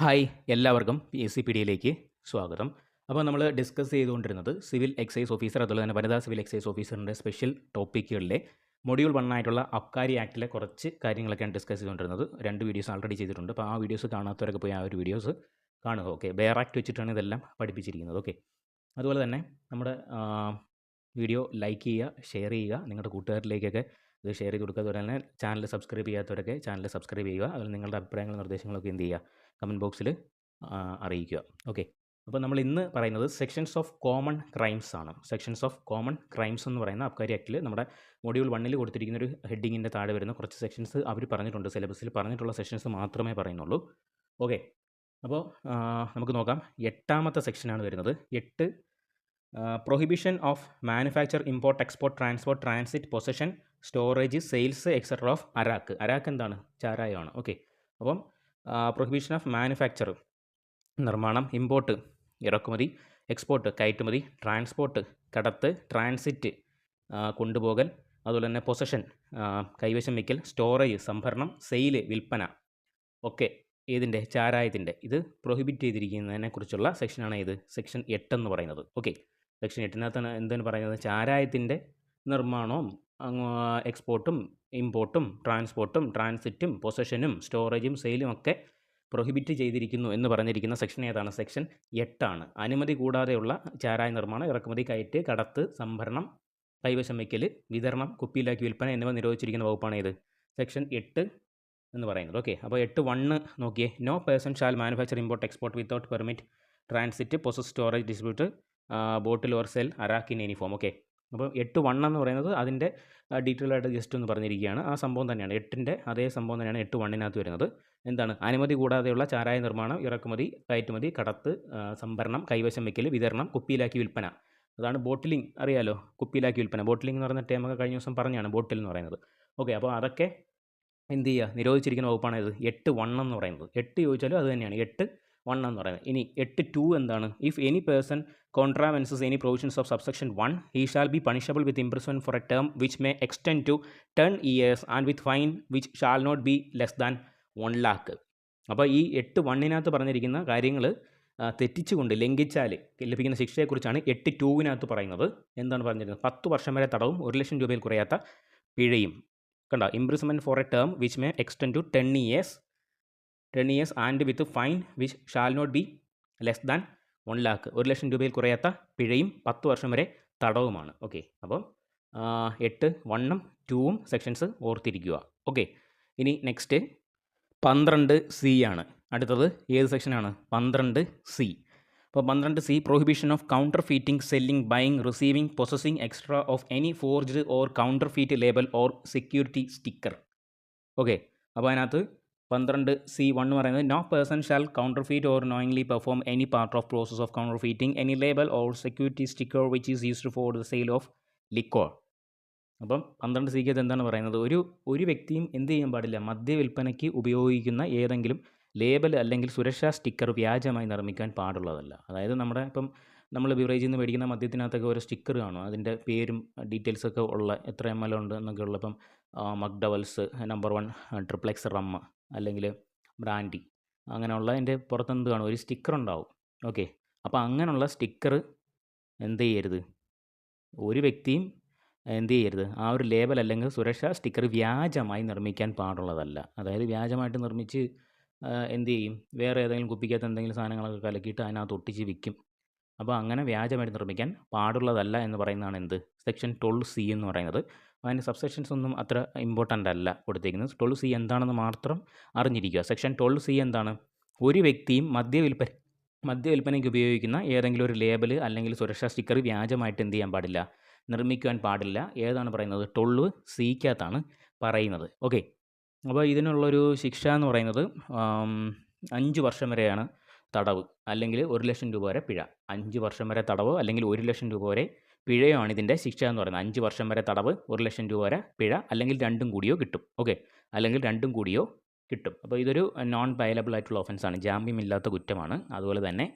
Hi എല്ലാവർക്കും PSC സ്വാഗതം. അപ്പോൾ നമ്മൾ ഡിസ്കസ് ചെയ്തുകൊണ്ടിരുന്നത് സിവിൽ എക്സൈസ് ഓഫീസർ അതുപോലെ തന്നെ വനിതാ സിവിൽ എക്സൈസ് ഓഫീസറിൻ്റെ സ്പെഷ്യൽ ടോപ്പിക്കുകളിലെ മൊഡ്യൂൾ 1 ആയിട്ടുള്ള അബ്കാരി ആക്ടിലെ കുറച്ച് കാര്യങ്ങളൊക്കെയാണ് ഡിസ്കസ് ചെയ്തുകൊണ്ടിരുന്നത്. 2 വീഡിയോസ് ആൾറെഡി ചെയ്തിട്ടുണ്ട്. അപ്പോൾ ആ വീഡിയോസ് കാണാത്തവരൊക്കെ പോയി ആ ഒരു വീഡിയോസ് കാണുക. ഓക്കെ, ബെയർ ആക്ട് വെച്ചിട്ടാണ് ഇതെല്ലാം പഠിപ്പിച്ചിരിക്കുന്നത്. ഓക്കെ, അതുപോലെ തന്നെ നമ്മുടെ വീഡിയോ ലൈക്ക് ചെയ്യുക, ഷെയർ ചെയ്യുക, നിങ്ങളുടെ കൂട്ടുകാരിലേക്കൊക്കെ ഇത് ഷെയർ ചെയ്ത് കൊടുക്കുക. അതുപോലെ തന്നെ ചാനൽ സബ്സ്ക്രൈബ് ചെയ്യാത്തവരൊക്കെ ചാനൽ സബ്സ്ക്രൈബ് ചെയ്യുക. അതുപോലെ നിങ്ങളുടെ അഭിപ്രായങ്ങളും നിർദ്ദേശങ്ങളൊക്കെ എന്ത് ചെയ്യുക, കമൻറ്റ് ബോക്സിൽ അറിയിക്കുക. ഓക്കെ, അപ്പോൾ നമ്മൾ ഇന്ന് പറയുന്നത് സെക്ഷൻസ് ഓഫ് കോമൺ ക്രൈംസ് ആണ്. സെക്ഷൻസ് ഓഫ് കോമൺ ക്രൈംസ് എന്ന് പറയുന്ന അബ്കാരി ആക്ടിൽ നമ്മുടെ മൊഡ്യൂൾ 1 കൊടുത്തിരിക്കുന്ന ഒരു ഹെഡിങ്ങിൻ്റെ താഴെ വരുന്ന കുറച്ച് സെക്ഷൻസ് അവർ പറഞ്ഞിട്ടുണ്ട്. സിലബസിൽ പറഞ്ഞിട്ടുള്ള സെക്ഷൻസ് മാത്രമേ പറയുന്നുള്ളൂ. ഓക്കെ, അപ്പോൾ നമുക്ക് നോക്കാം. 8ാമത്തെ സെക്ഷനാണ് വരുന്നത്. 8 prohibition of manufacture, import, export, transport, transit, possession, storage, sales etcetera of arrack. Arrack എന്താണ്? ചാരായമാണ്. ഓക്കെ, അപ്പം പ്രൊഹിബിഷൻ ഓഫ് മാനുഫാക്ചർ നിർമ്മാണം, ഇമ്പോർട്ട് ഇറക്കുമതി, എക്സ്പോർട്ട് കയറ്റുമതി, ട്രാൻസ്പോർട്ട് കടത്ത്, ട്രാൻസിറ്റ് കൊണ്ടുപോകൽ, അതുപോലെ തന്നെ പൊസഷൻ കൈവശം വയ്ക്കൽ, സ്റ്റോറേജ് സംഭരണം, സെയില് വിൽപ്പന ഒക്കെ ഇതിൻ്റെ ചാരായത്തിൻ്റെ ഇത് പ്രൊഹിബിറ്റ് ചെയ്തിരിക്കുന്നതിനെക്കുറിച്ചുള്ള സെക്ഷനാണ് ഇത് സെക്ഷൻ 8 എന്ന് പറയുന്നത്. ഓക്കെ, സെക്ഷൻ 8-നകത്താണ് എന്താണ് പറയുന്നത്? ചാരായത്തിൻ്റെ നിർമ്മാണവും എക്സ്പോർട്ടും ഇമ്പോർട്ടും ട്രാൻസ്പോർട്ടും ട്രാൻസിറ്റും പൊസഷനും സ്റ്റോറേജും സെയിലും ഒക്കെ പ്രൊഹിബിറ്റ് ചെയ്തിരിക്കുന്നു എന്ന് പറഞ്ഞിരിക്കുന്ന സെക്ഷൻ ഏതാണ്? സെക്ഷൻ 8 ആണ്. അനുമതി കൂടാതെയുള്ള ചാരായ നിർമ്മാണം, ഇറക്കുമതി, കയറ്റ്, കടത്ത്, സംഭരണം, കൈവശം വയ്ക്കൽ, വിതരണം, കുപ്പിയിലാക്കി വിൽപ്പന എന്നിവ നിരോധിച്ചിരിക്കുന്ന വകുപ്പാണ് ഇത് സെക്ഷൻ 8 എന്ന് പറയുന്നത്. ഓക്കെ, അപ്പോൾ 8(1) നോക്കിയേ. No person shall manufacture, import, export without permit, transit, possess, storage, distribute bottle or sell arrack in any form. Okay, അപ്പോൾ 8(1) എന്ന് പറയുന്നത് അതിൻ്റെ ഡീറ്റെയിൽ ആയിട്ട് ജസ്റ്റ് ഒന്ന് പറഞ്ഞിരിക്കുകയാണ്. ആ സംഭവം തന്നെയാണ് 8ൻ്റെ അതേ സംഭവം തന്നെയാണ് 8(1)നകത്ത് വരുന്നത്. എന്താണ്? അനുമതി കൂടാതെയുള്ള ചാരായ നിർമ്മാണം, ഇറക്കുമതി, കയറ്റുമതി, കടത്ത്, സംഭരണം, കൈവശം വയ്ക്കൽ, വിതരണം, കുപ്പിയിലാക്കി വിൽപ്പന. അതാണ് ബോട്ടിലിംഗ്. അറിയാലോ, കുപ്പിയിലാക്കി വിൽപ്പന. ബോട്ടിലിംഗ് എന്ന് പറഞ്ഞ ടേമൊക്കെ കഴിഞ്ഞ ദിവസം പറഞ്ഞാണ് ബോട്ടിൽ എന്ന് പറയുന്നത്. ഓക്കെ, അപ്പോൾ അതൊക്കെ എന്ത് ചെയ്യുക, നിരോധിച്ചിരിക്കുന്ന വകുപ്പാണ് ഇത് 8(1) എന്ന് പറയുന്നത്. 8 ചോദിച്ചാലും അത് തന്നെയാണ് 8(1) എന്ന് പറയുന്നത്. ഇനി 8(2) എന്താണ്? If any person contravenes any provisions of subsection 1, he shall be punishable with imprisonment for a term which may extend to 10 years and with fine which shall not be less than 1 lakh. അപ്പോൾ ഈ 8(1)നകത്ത് പറഞ്ഞിരിക്കുന്ന കാര്യങ്ങൾ തെറ്റിച്ചുകൊണ്ട് ലംഘിച്ചാൽ ലഭിക്കുന്ന ശിക്ഷയെക്കുറിച്ചാണ് 8(2)നകത്ത് പറയുന്നത്. എന്താണ് പറഞ്ഞിരുന്നത്? 10 വർഷം വരെ തടവും 1 ലക്ഷം രൂപയിൽ കുറയാത്ത പിഴയും. കണ്ട, imprisonment for a term which may extend to 10 years and with fine which shall not be less than 1 lakh. 1 ലക്ഷം രൂപയിൽ കുറയാത്ത പിഴയും 10 വർഷം വരെ തടവുമാണ്. ഓക്കെ, അപ്പം 8(1)ഉം 2ഉം സെക്ഷൻസ് ഓർത്തിരിക്കുക. ഓക്കെ, ഇനി നെക്സ്റ്റ് 12C ആണ്. അടുത്തത് ഏത് സെക്ഷനാണ്? 12C. അപ്പോൾ 12C prohibition of counterfeiting, selling, buying, receiving, possessing extra of any forged or counterfeit label or security sticker. Okay, അപ്പോൾ അതിനകത്ത് 12C(1) എന്ന് പറയുന്നത് no person shall counterfeit or knowingly perform any part of process of counterfeiting any label or security sticker which is used for the sale of liquor. അപ്പം 12Cക്കകത്ത് എന്താണ് പറയുന്നത്? ഒരു വ്യക്തിയും എന്ത് ചെയ്യാൻ പാടില്ല? മദ്യവിൽപ്പനയ്ക്ക് ഉപയോഗിക്കുന്ന ഏതെങ്കിലും ലേബൽ അല്ലെങ്കിൽ സുരക്ഷാ സ്റ്റിക്കർ വ്യാജമായി നിർമ്മിക്കാൻ പാടുള്ളതല്ല. അതായത് നമ്മുടെ ഇപ്പം നമ്മൾ ബിവറേജിൽ നിന്ന് മേടിക്കുന്ന മദ്യത്തിനകത്തൊക്കെ ഓരോ സ്റ്റിക്കർ കാണും, അതിൻ്റെ പേരും ഡീറ്റെയിൽസൊക്കെ ഉള്ള എത്ര ml ഉണ്ട് എന്നൊക്കെ ഉള്ള. ഇപ്പം മക്ഡവൽസ് നമ്പർ 1 ട്രിപ്ലെക്സ് റം അല്ലെങ്കിൽ ബ്രാൻഡി അങ്ങനെയുള്ള അതിൻ്റെ പുറത്തെന്ത് കാണും? ഒരു സ്റ്റിക്കർ ഉണ്ടാവും. ഓക്കെ, അപ്പോൾ അങ്ങനെയുള്ള സ്റ്റിക്കർ എന്ത് ചെയ്യരുത്? ഒരു വ്യക്തിയും എന്ത് ചെയ്യരുത്? ആ ഒരു ലേബൽ അല്ലെങ്കിൽ സുരക്ഷാ സ്റ്റിക്കർ വ്യാജമായി നിർമ്മിക്കാൻ പാടുള്ളതല്ല. അതായത് വ്യാജമായിട്ട് നിർമ്മിച്ച് എന്ത് ചെയ്യും? വേറെ ഏതെങ്കിലും കുപ്പിക്കകത്ത് എന്തെങ്കിലും സാധനങ്ങളൊക്കെ കലക്കിയിട്ട് അതിനകത്ത് ഒട്ടിച്ച് വിൽക്കും. അപ്പോൾ അങ്ങനെ വ്യാജമായിട്ട് നിർമ്മിക്കാൻ പാടുള്ളതല്ല എന്ന് പറയുന്നതാണ് എന്ത്? സെക്ഷൻ 12C എന്ന് പറയുന്നത്. അതിൻ്റെ സബ്സെക്ഷൻസ് ഒന്നും അത്ര ഇമ്പോർട്ടൻ്റ് അല്ല കൊടുത്തിരിക്കുന്നത്. 12C എന്താണെന്ന് മാത്രം അറിഞ്ഞിരിക്കുക. സെക്ഷൻ 12C എന്താണ്? ഒരു വ്യക്തിയും മദ്യവിൽപ്പനയ്ക്ക് ഉപയോഗിക്കുന്ന ഏതെങ്കിലും ഒരു ലേബൽ അല്ലെങ്കിൽ സുരക്ഷാ സ്റ്റിക്കർ വ്യാജമായിട്ട് എന്ത് ചെയ്യാൻ പാടില്ല? നിർമ്മിക്കുവാൻ പാടില്ല. ഏതാണ് പറയുന്നത്? 12Cക്കകത്താണ് പറയുന്നത്. ഓക്കെ, അപ്പോൾ ഇതിനുള്ളൊരു ശിക്ഷ എന്ന് പറയുന്നത് 5 വർഷം വരെയാണ് തടവ്, അല്ലെങ്കിൽ 1 ലക്ഷം രൂപ വരെ പിഴ. 5 വർഷം വരെ തടവ് അല്ലെങ്കിൽ 1 ലക്ഷം രൂപ വരെ പിഴയാണ് ഇതിൻ്റെ ശിക്ഷ എന്ന് പറയുന്നത്. 5 വർഷം വരെ തടവ്, 1 ലക്ഷം രൂപ വരെ പിഴ, അല്ലെങ്കിൽ രണ്ടും കൂടിയോ കിട്ടും. ഓക്കെ, അല്ലെങ്കിൽ രണ്ടും കൂടിയോ കിട്ടും. അപ്പോൾ ഇതൊരു നോൺ ബയലബിൾ ആയിട്ടുള്ള ഒഫൻസാണ്, ജാമ്യമില്ലാത്ത കുറ്റമാണ്. അതുപോലെ തന്നെ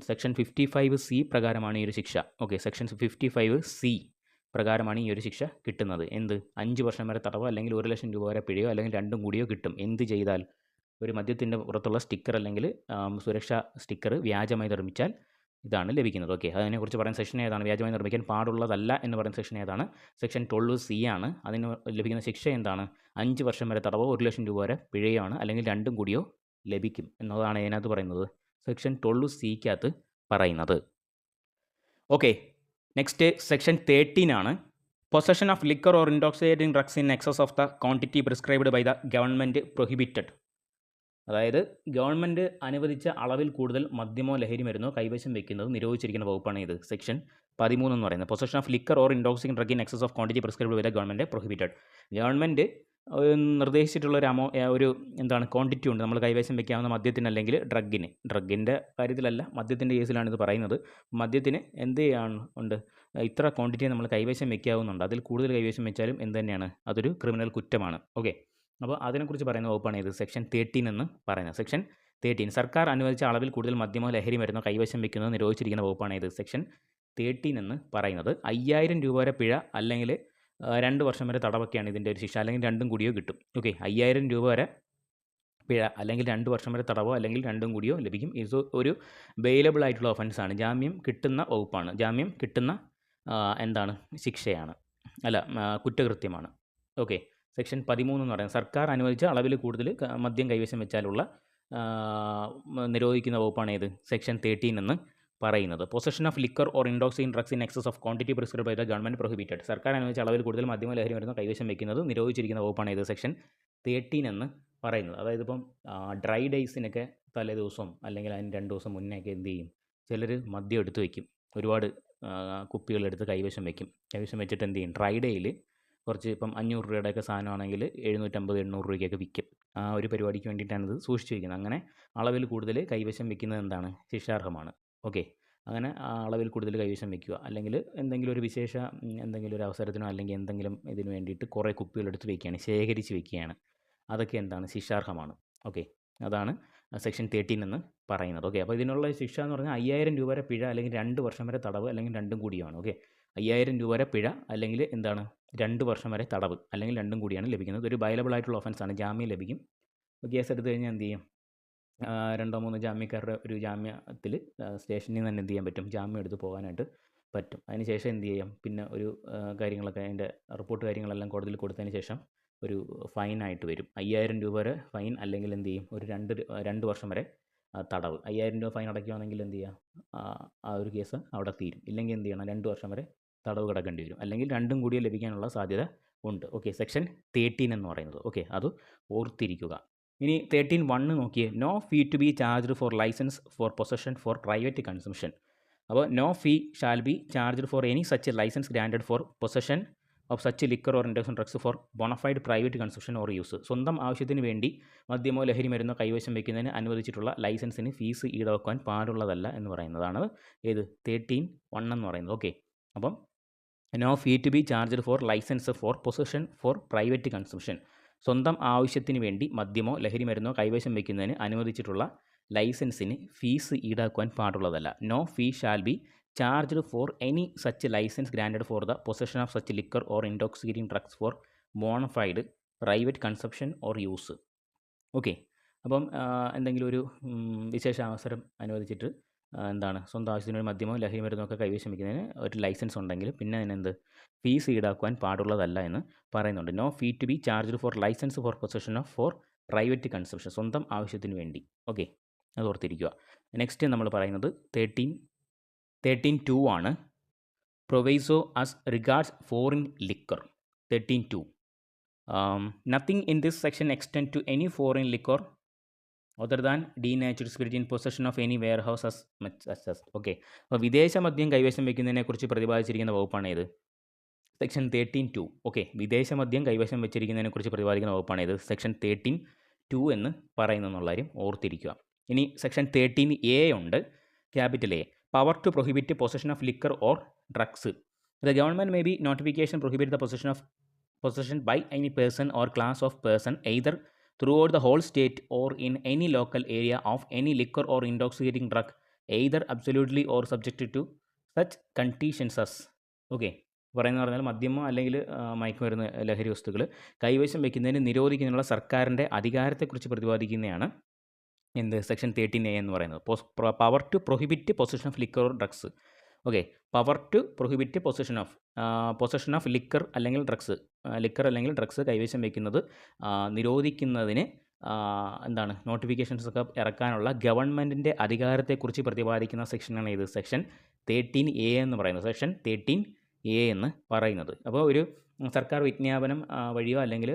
സെക്ഷൻ 55C പ്രകാരമാണ് ഈ ഒരു ശിക്ഷ. ഓക്കെ, സെക്ഷൻ 55C പ്രകാരമാണ് ഈ ഒരു ശിക്ഷ കിട്ടുന്നത്. എന്ത്? 5 വർഷം വരെ തടവോ അല്ലെങ്കിൽ 1 ലക്ഷം രൂപ വരെ പിഴയോ അല്ലെങ്കിൽ രണ്ടും കൂടിയോ കിട്ടും. എന്ത് ചെയ്താൽ? ഒരു മദ്യത്തിൻ്റെ പുറത്തുള്ള സ്റ്റിക്കർ അല്ലെങ്കിൽ സുരക്ഷാ സ്റ്റിക്കർ വ്യാജമായി നിർമ്മിച്ചാൽ ഇതാണ് ലഭിക്കുന്നത്. ഓക്കെ, അതിനെക്കുറിച്ച് പറയുന്ന സെക്ഷൻ ഏതാണ്? വ്യാജമായി നിർമ്മിക്കാൻ പാടുള്ളതല്ല എന്ന് പറയുന്ന സെക്ഷൻ ഏതാണ്? സെക്ഷൻ 12C ആണ്. അതിന് ലഭിക്കുന്ന ശിക്ഷ എന്താണ്? 5 വർഷം വരെ തടവോ 1 ലക്ഷം രൂപ വരെ പിഴയാണ്, അല്ലെങ്കിൽ രണ്ടും കൂടിയോ ലഭിക്കും എന്നതാണ് ഇതിനകത്ത് പറയുന്നത്, സെക്ഷൻ 12Cക്കകത്ത് പറയുന്നത്. ഓക്കെ, നെക്സ്റ്റ് സെക്ഷൻ 13 ആണ്. Possession of liquor or intoxicating drugs in excess of the quantity prescribed by the government prohibited. അതായത് ഗവൺമെൻറ് അനുവദിച്ച അളവിൽ കൂടുതൽ മദ്യമോ ലഹരി മരുന്നോ കൈവശം വയ്ക്കുന്നത് നിരോധിച്ചിരിക്കുന്ന വകുപ്പാണ് ഇത്, സെക്ഷൻ 13 എന്ന് പറയുന്നത്. Possession of liquor or intoxicating drug in excess of quantity prescribed by the government prohibited. Government നിർദ്ദേശിച്ചിട്ടുള്ള ഒരു എന്താണ് ക്വാണ്ടിറ്റി ഉണ്ട് നമ്മൾ കൈവശം വയ്ക്കാവുന്ന മദ്യത്തിന് അല്ലെങ്കിൽ ഡ്രഗിൻ്റെ കാര്യത്തിലല്ല, മദ്യത്തിൻ്റെ കേസിലാണ് ഇത് പറയുന്നത്. മദ്യത്തിന് എന്ത് ഉണ്ട്, ഇത്ര ക്വാണ്ടിറ്റി നമ്മൾ കൈവശം വയ്ക്കാവുന്നുണ്ട്, അതിൽ കൂടുതൽ കൈവശം വെച്ചാലും എന്ത് തന്നെയാണ്, അതൊരു ക്രിമിനൽ കുറ്റമാണ്. ഓക്കെ, അപ്പോൾ അതിനെക്കുറിച്ച് പറയുന്ന വകുപ്പാണ് ഇത്, സെക്ഷൻ 13 എന്ന് പറയുന്നത്. സെക്ഷൻ 13 സർക്കാർ അനുവദിച്ച അളവിൽ കൂടുതൽ മദ്യമോ ലഹരി മരുന്നോ കൈവശം വയ്ക്കുന്നത് നിരോധിച്ചിരിക്കുന്ന വകുപ്പാണ് ഇത്, സെക്ഷൻ 13 എന്ന് പറയുന്നത്. 5000 രൂപ വരെ പിഴ അല്ലെങ്കിൽ 2 വർഷം വരെ തടവൊക്കെയാണ് ഇതിൻ്റെ ഒരു ശിക്ഷ, അല്ലെങ്കിൽ രണ്ടും കൂടിയോ കിട്ടും. ഓക്കെ, 5000 രൂപ വരെ പിഴ അല്ലെങ്കിൽ 2 വർഷം വരെ തടവോ അല്ലെങ്കിൽ രണ്ടും കൂടിയോ ലഭിക്കും. ഇത് ഒരു ബെയിലബിൾ ആയിട്ടുള്ള ഒഫൻസാണ്, ജാമ്യം കിട്ടുന്ന വകുപ്പാണ്, ജാമ്യം കിട്ടുന്ന ശിക്ഷയാണ്, അല്ല കുറ്റകൃത്യമാണ്. ഓക്കെ, സെക്ഷൻ 13 എന്ന് പറയുന്നത് സർക്കാർ അനുവദിച്ച അളവിൽ കൂടുതൽ മദ്യം കൈവശം വെച്ചാലുള്ള നിരോധിക്കുന്ന വകുപ്പാണ് ഏത്, സെക്ഷൻ 13 എന്ന് പറയുന്നത്. Possession of liquor or intoxicating drugs in excess of quantity prescribed by the government prohibited. സർക്കാർ അനുവദിച്ച അളവിൽ കൂടുതൽ മദ്യമോ ലഹരി മരുന്നോ കൈവശം വയ്ക്കുന്നത് നിരോധിച്ചിരിക്കുന്ന വകുപ്പാണ് ഏത്, സെക്ഷൻ 13 എന്ന് പറയുന്നത്. അതായത് ഇപ്പം ഡ്രൈ ഡേയ്സിനൊക്കെ തലേ ദിവസം അല്ലെങ്കിൽ അതിന് 2 ദിവസം മുന്നേ ഒക്കെ എന്ത് ചെയ്യും, ചിലർ മദ്യം എടുത്ത് വയ്ക്കും, ഒരുപാട് കുപ്പികളെടുത്ത് കൈവശം വെച്ചിട്ട് എന്ത് ചെയ്യും, ഡ്രൈ ഡേയിൽ കുറച്ച് ഇപ്പം 500 രൂപയുടെയൊക്കെ സാധനമാണെങ്കിൽ 750-800 രൂപയ്ക്കൊക്കെ വിൽക്കും. ആ ഒരു പരിപാടിക്ക് വേണ്ടിയിട്ടാണ് ഇത് സൂക്ഷിച്ച് വയ്ക്കുന്നത്. അങ്ങനെ അളവിൽ കൂടുതൽ കൈവശം വയ്ക്കുന്നത് എന്താണ്, ശിക്ഷാർഹമാണ്. ഓക്കെ, അങ്ങനെ അളവിൽ കൂടുതൽ കൈവശം വയ്ക്കുക, അല്ലെങ്കിൽ എന്തെങ്കിലും ഒരു എന്തെങ്കിലും ഒരു അവസരത്തിനോ അല്ലെങ്കിൽ എന്തെങ്കിലും ഇതിന് വേണ്ടിയിട്ട് കുറേ കുപ്പികളെടുത്ത് വയ്ക്കുകയാണ്, ശേഖരിച്ച് വയ്ക്കുകയാണ്, അതൊക്കെ എന്താണ്, ശിക്ഷാർഹമാണ്. ഓക്കെ, അതാണ് സെക്ഷൻ 13 എന്ന് പറയുന്നത്. ഓക്കെ, അപ്പോൾ ഇതിനുള്ള ശിക്ഷ എന്ന് പറഞ്ഞാൽ 5000 രൂപ വരെ പിഴ അല്ലെങ്കിൽ 2 വർഷം വരെ തടവ് അല്ലെങ്കിൽ രണ്ടും കൂടിയാണ്. ഓക്കെ, 5000 രൂപ വരെ പിഴ അല്ലെങ്കിൽ 2 വർഷം വരെ തടവ് അല്ലെങ്കിൽ രണ്ടും കൂടിയാണ് ലഭിക്കുന്നത്. ഒരു ബൈലബിൾ ആയിട്ടുള്ള ഒഫൻസാണ്, ജാമ്യം ലഭിക്കും. കേസ് എടുത്തു കഴിഞ്ഞാൽ എന്ത് ചെയ്യും, 2-3 ജാമ്യക്കാരുടെ ഒരു ജാമ്യത്തിൽ സ്റ്റേഷനിൽ നിന്ന് തന്നെ എന്ത് ചെയ്യാൻ പറ്റും, ജാമ്യം എടുത്ത് പോകാനായിട്ട് പറ്റും. അതിന് ശേഷം എന്ത് ചെയ്യാം, പിന്നെ ഒരു കാര്യങ്ങളൊക്കെ അതിൻ്റെ റിപ്പോർട്ട് കാര്യങ്ങളെല്ലാം കോടതിയിൽ കൊടുത്തതിന് ശേഷം ഒരു ഫൈനായിട്ട് വരും. 5000 രൂപ വരെ ഫൈൻ, അല്ലെങ്കിൽ എന്ത് ചെയ്യും, ഒരു 2 വർഷം വരെ തടവ്. 5000 രൂപ ഫൈൻ അടയ്ക്കുകയാണെങ്കിൽ എന്ത് ചെയ്യുക, ആ ഒരു കേസ് അവിടെ തീരും. ഇല്ലെങ്കിൽ എന്ത് ചെയ്യണം, 2 വർഷം വരെ തടവ് കിടക്കേണ്ടി വരും, അല്ലെങ്കിൽ രണ്ടും കൂടി ലഭിക്കാനുള്ള സാധ്യത ഉണ്ട്. ഓക്കെ, സെക്ഷൻ 13 എന്ന് പറയുന്നത്. ഓക്കെ, അത് ഓർത്തിരിക്കുക. ഇനി 13(1) നോക്കിയേ, no fee to be charged for licence for possession for private consumption. അപ്പോൾ no fee shall be charged for any such licence granted for possession of such liquor or induction drugs for bona fide private consumption or use. സ്വന്തം ആവശ്യത്തിന് വേണ്ടി മദ്യമോ ലഹരി മരുന്നോ കൈവശം വയ്ക്കുന്നതിന് അനുവദിച്ചിട്ടുള്ള ലൈസൻസിന് fees ഈടാക്കാൻ പാടുള്ളതല്ല എന്ന് പറയുന്നതാണ് ഏത്, 13(1) എന്ന് പറയുന്നത്. ഓക്കെ, അപ്പം no fee to be charged for licence for possession for private consumption. സ്വന്തം ആവശ്യത്തിന് വേണ്ടി മദ്യമോ ലഹരി മരുന്നോ കൈവശം വയ്ക്കുന്നതിന് അനുവദിച്ചിട്ടുള്ള ലൈസൻസിന് ഫീസ് ഈടാക്കുവാൻ പാടുള്ളതല്ല. No fee shall be charged for any such licence granted for the possession of such liquor or intoxicating drugs for bona fide private consumption or use. Okay, അപ്പം എന്തെങ്കിലും ഒരു വിശേഷ അവസരം അനുവദിച്ചിട്ട് സ്വന്തം ആവശ്യത്തിന് ഒരു മദ്യമോ ലഹരി മരുന്നോ ഒക്കെ കൈവശം വയ്ക്കുന്നതിന് ഒരു ലൈസൻസ് ഉണ്ടെങ്കിൽ പിന്നെ അതിനെന്ത് ഫീസ് ഈടാക്കുവാൻ പാടുള്ളതല്ല എന്ന് പറയുന്നുണ്ട്. No fee to be charged for licence for possession of for private consumption, സ്വന്തം ആവശ്യത്തിന് വേണ്ടി. ഓക്കെ, അത് ഓർത്തിരിക്കുക. നെക്സ്റ്റ് നമ്മൾ പറയുന്നത് 13(2) ആണ്. Proviso as regards foreign liquor. 13(2) nothing in this section extend to any foreign liquor other than denatured spirit in possession of any warehouse as much as. Okay, അപ്പോൾ വിദേശ മദ്യം കൈവശം വയ്ക്കുന്നതിനെക്കുറിച്ച് പ്രതിപാദിച്ചിരിക്കുന്ന വകുപ്പാണ് ഏത്, സെക്ഷൻ 13(2). ഓക്കെ, വിദേശ മദ്യം കൈവശം വെച്ചിരിക്കുന്നതിനെക്കുറിച്ച് പ്രതിപാദിക്കുന്ന വകുപ്പാണ് ഏത്, സെക്ഷൻ 13(2) എന്ന് പറയുന്നുള്ള കാര്യം ഓർത്തിരിക്കുക. ഇനി സെക്ഷൻ 13(a) ഉണ്ട്, capital A, power to prohibit possession of liquor or drugs. The government may be notification prohibit the possession by any person or class of person either throughout the whole state or in any local area of any liquor or intoxicating drug, either absolutely or subject to such conditions as. Okay, പറയുന്നത് പറഞ്ഞാൽ മദ്യമോ അല്ലെങ്കിൽ മയക്കുമരുന്ന് ലഹരി വസ്തുക്കൾ കൈവശം വയ്ക്കുന്നതിന് നിരോധിക്കുന്നതിനുള്ള സർക്കാരിൻ്റെ അധികാരത്തെക്കുറിച്ച് പ്രതിപാദിക്കുന്നതാണ് എന്ത് സെക്ഷൻ 13A എന്ന് പറയുന്നത്. Power to prohibit possession of liquor or drugs. Okay, power to prohibit possession of liquor അല്ലെങ്കിൽ ഡ്രഗ്സ്, ലിക്കർ അല്ലെങ്കിൽ ഡ്രഗ്സ് കൈവശം വയ്ക്കുന്നത് നിരോധിക്കുന്നതിന് എന്താണ് നോട്ടിഫിക്കേഷൻസ് ഒക്കെ ഇറക്കാനുള്ള ഗവൺമെൻറ്റിൻ്റെ അധികാരത്തെക്കുറിച്ച് പ്രതിപാദിക്കുന്ന സെക്ഷനാണ് ഇത് സെക്ഷൻ 13A എന്ന് പറയുന്നത്. സെക്ഷൻ 13A എന്ന് പറയുന്നത്. അപ്പോൾ ഒരു സർക്കാർ വിജ്ഞാപനം വഴിയോ അല്ലെങ്കിൽ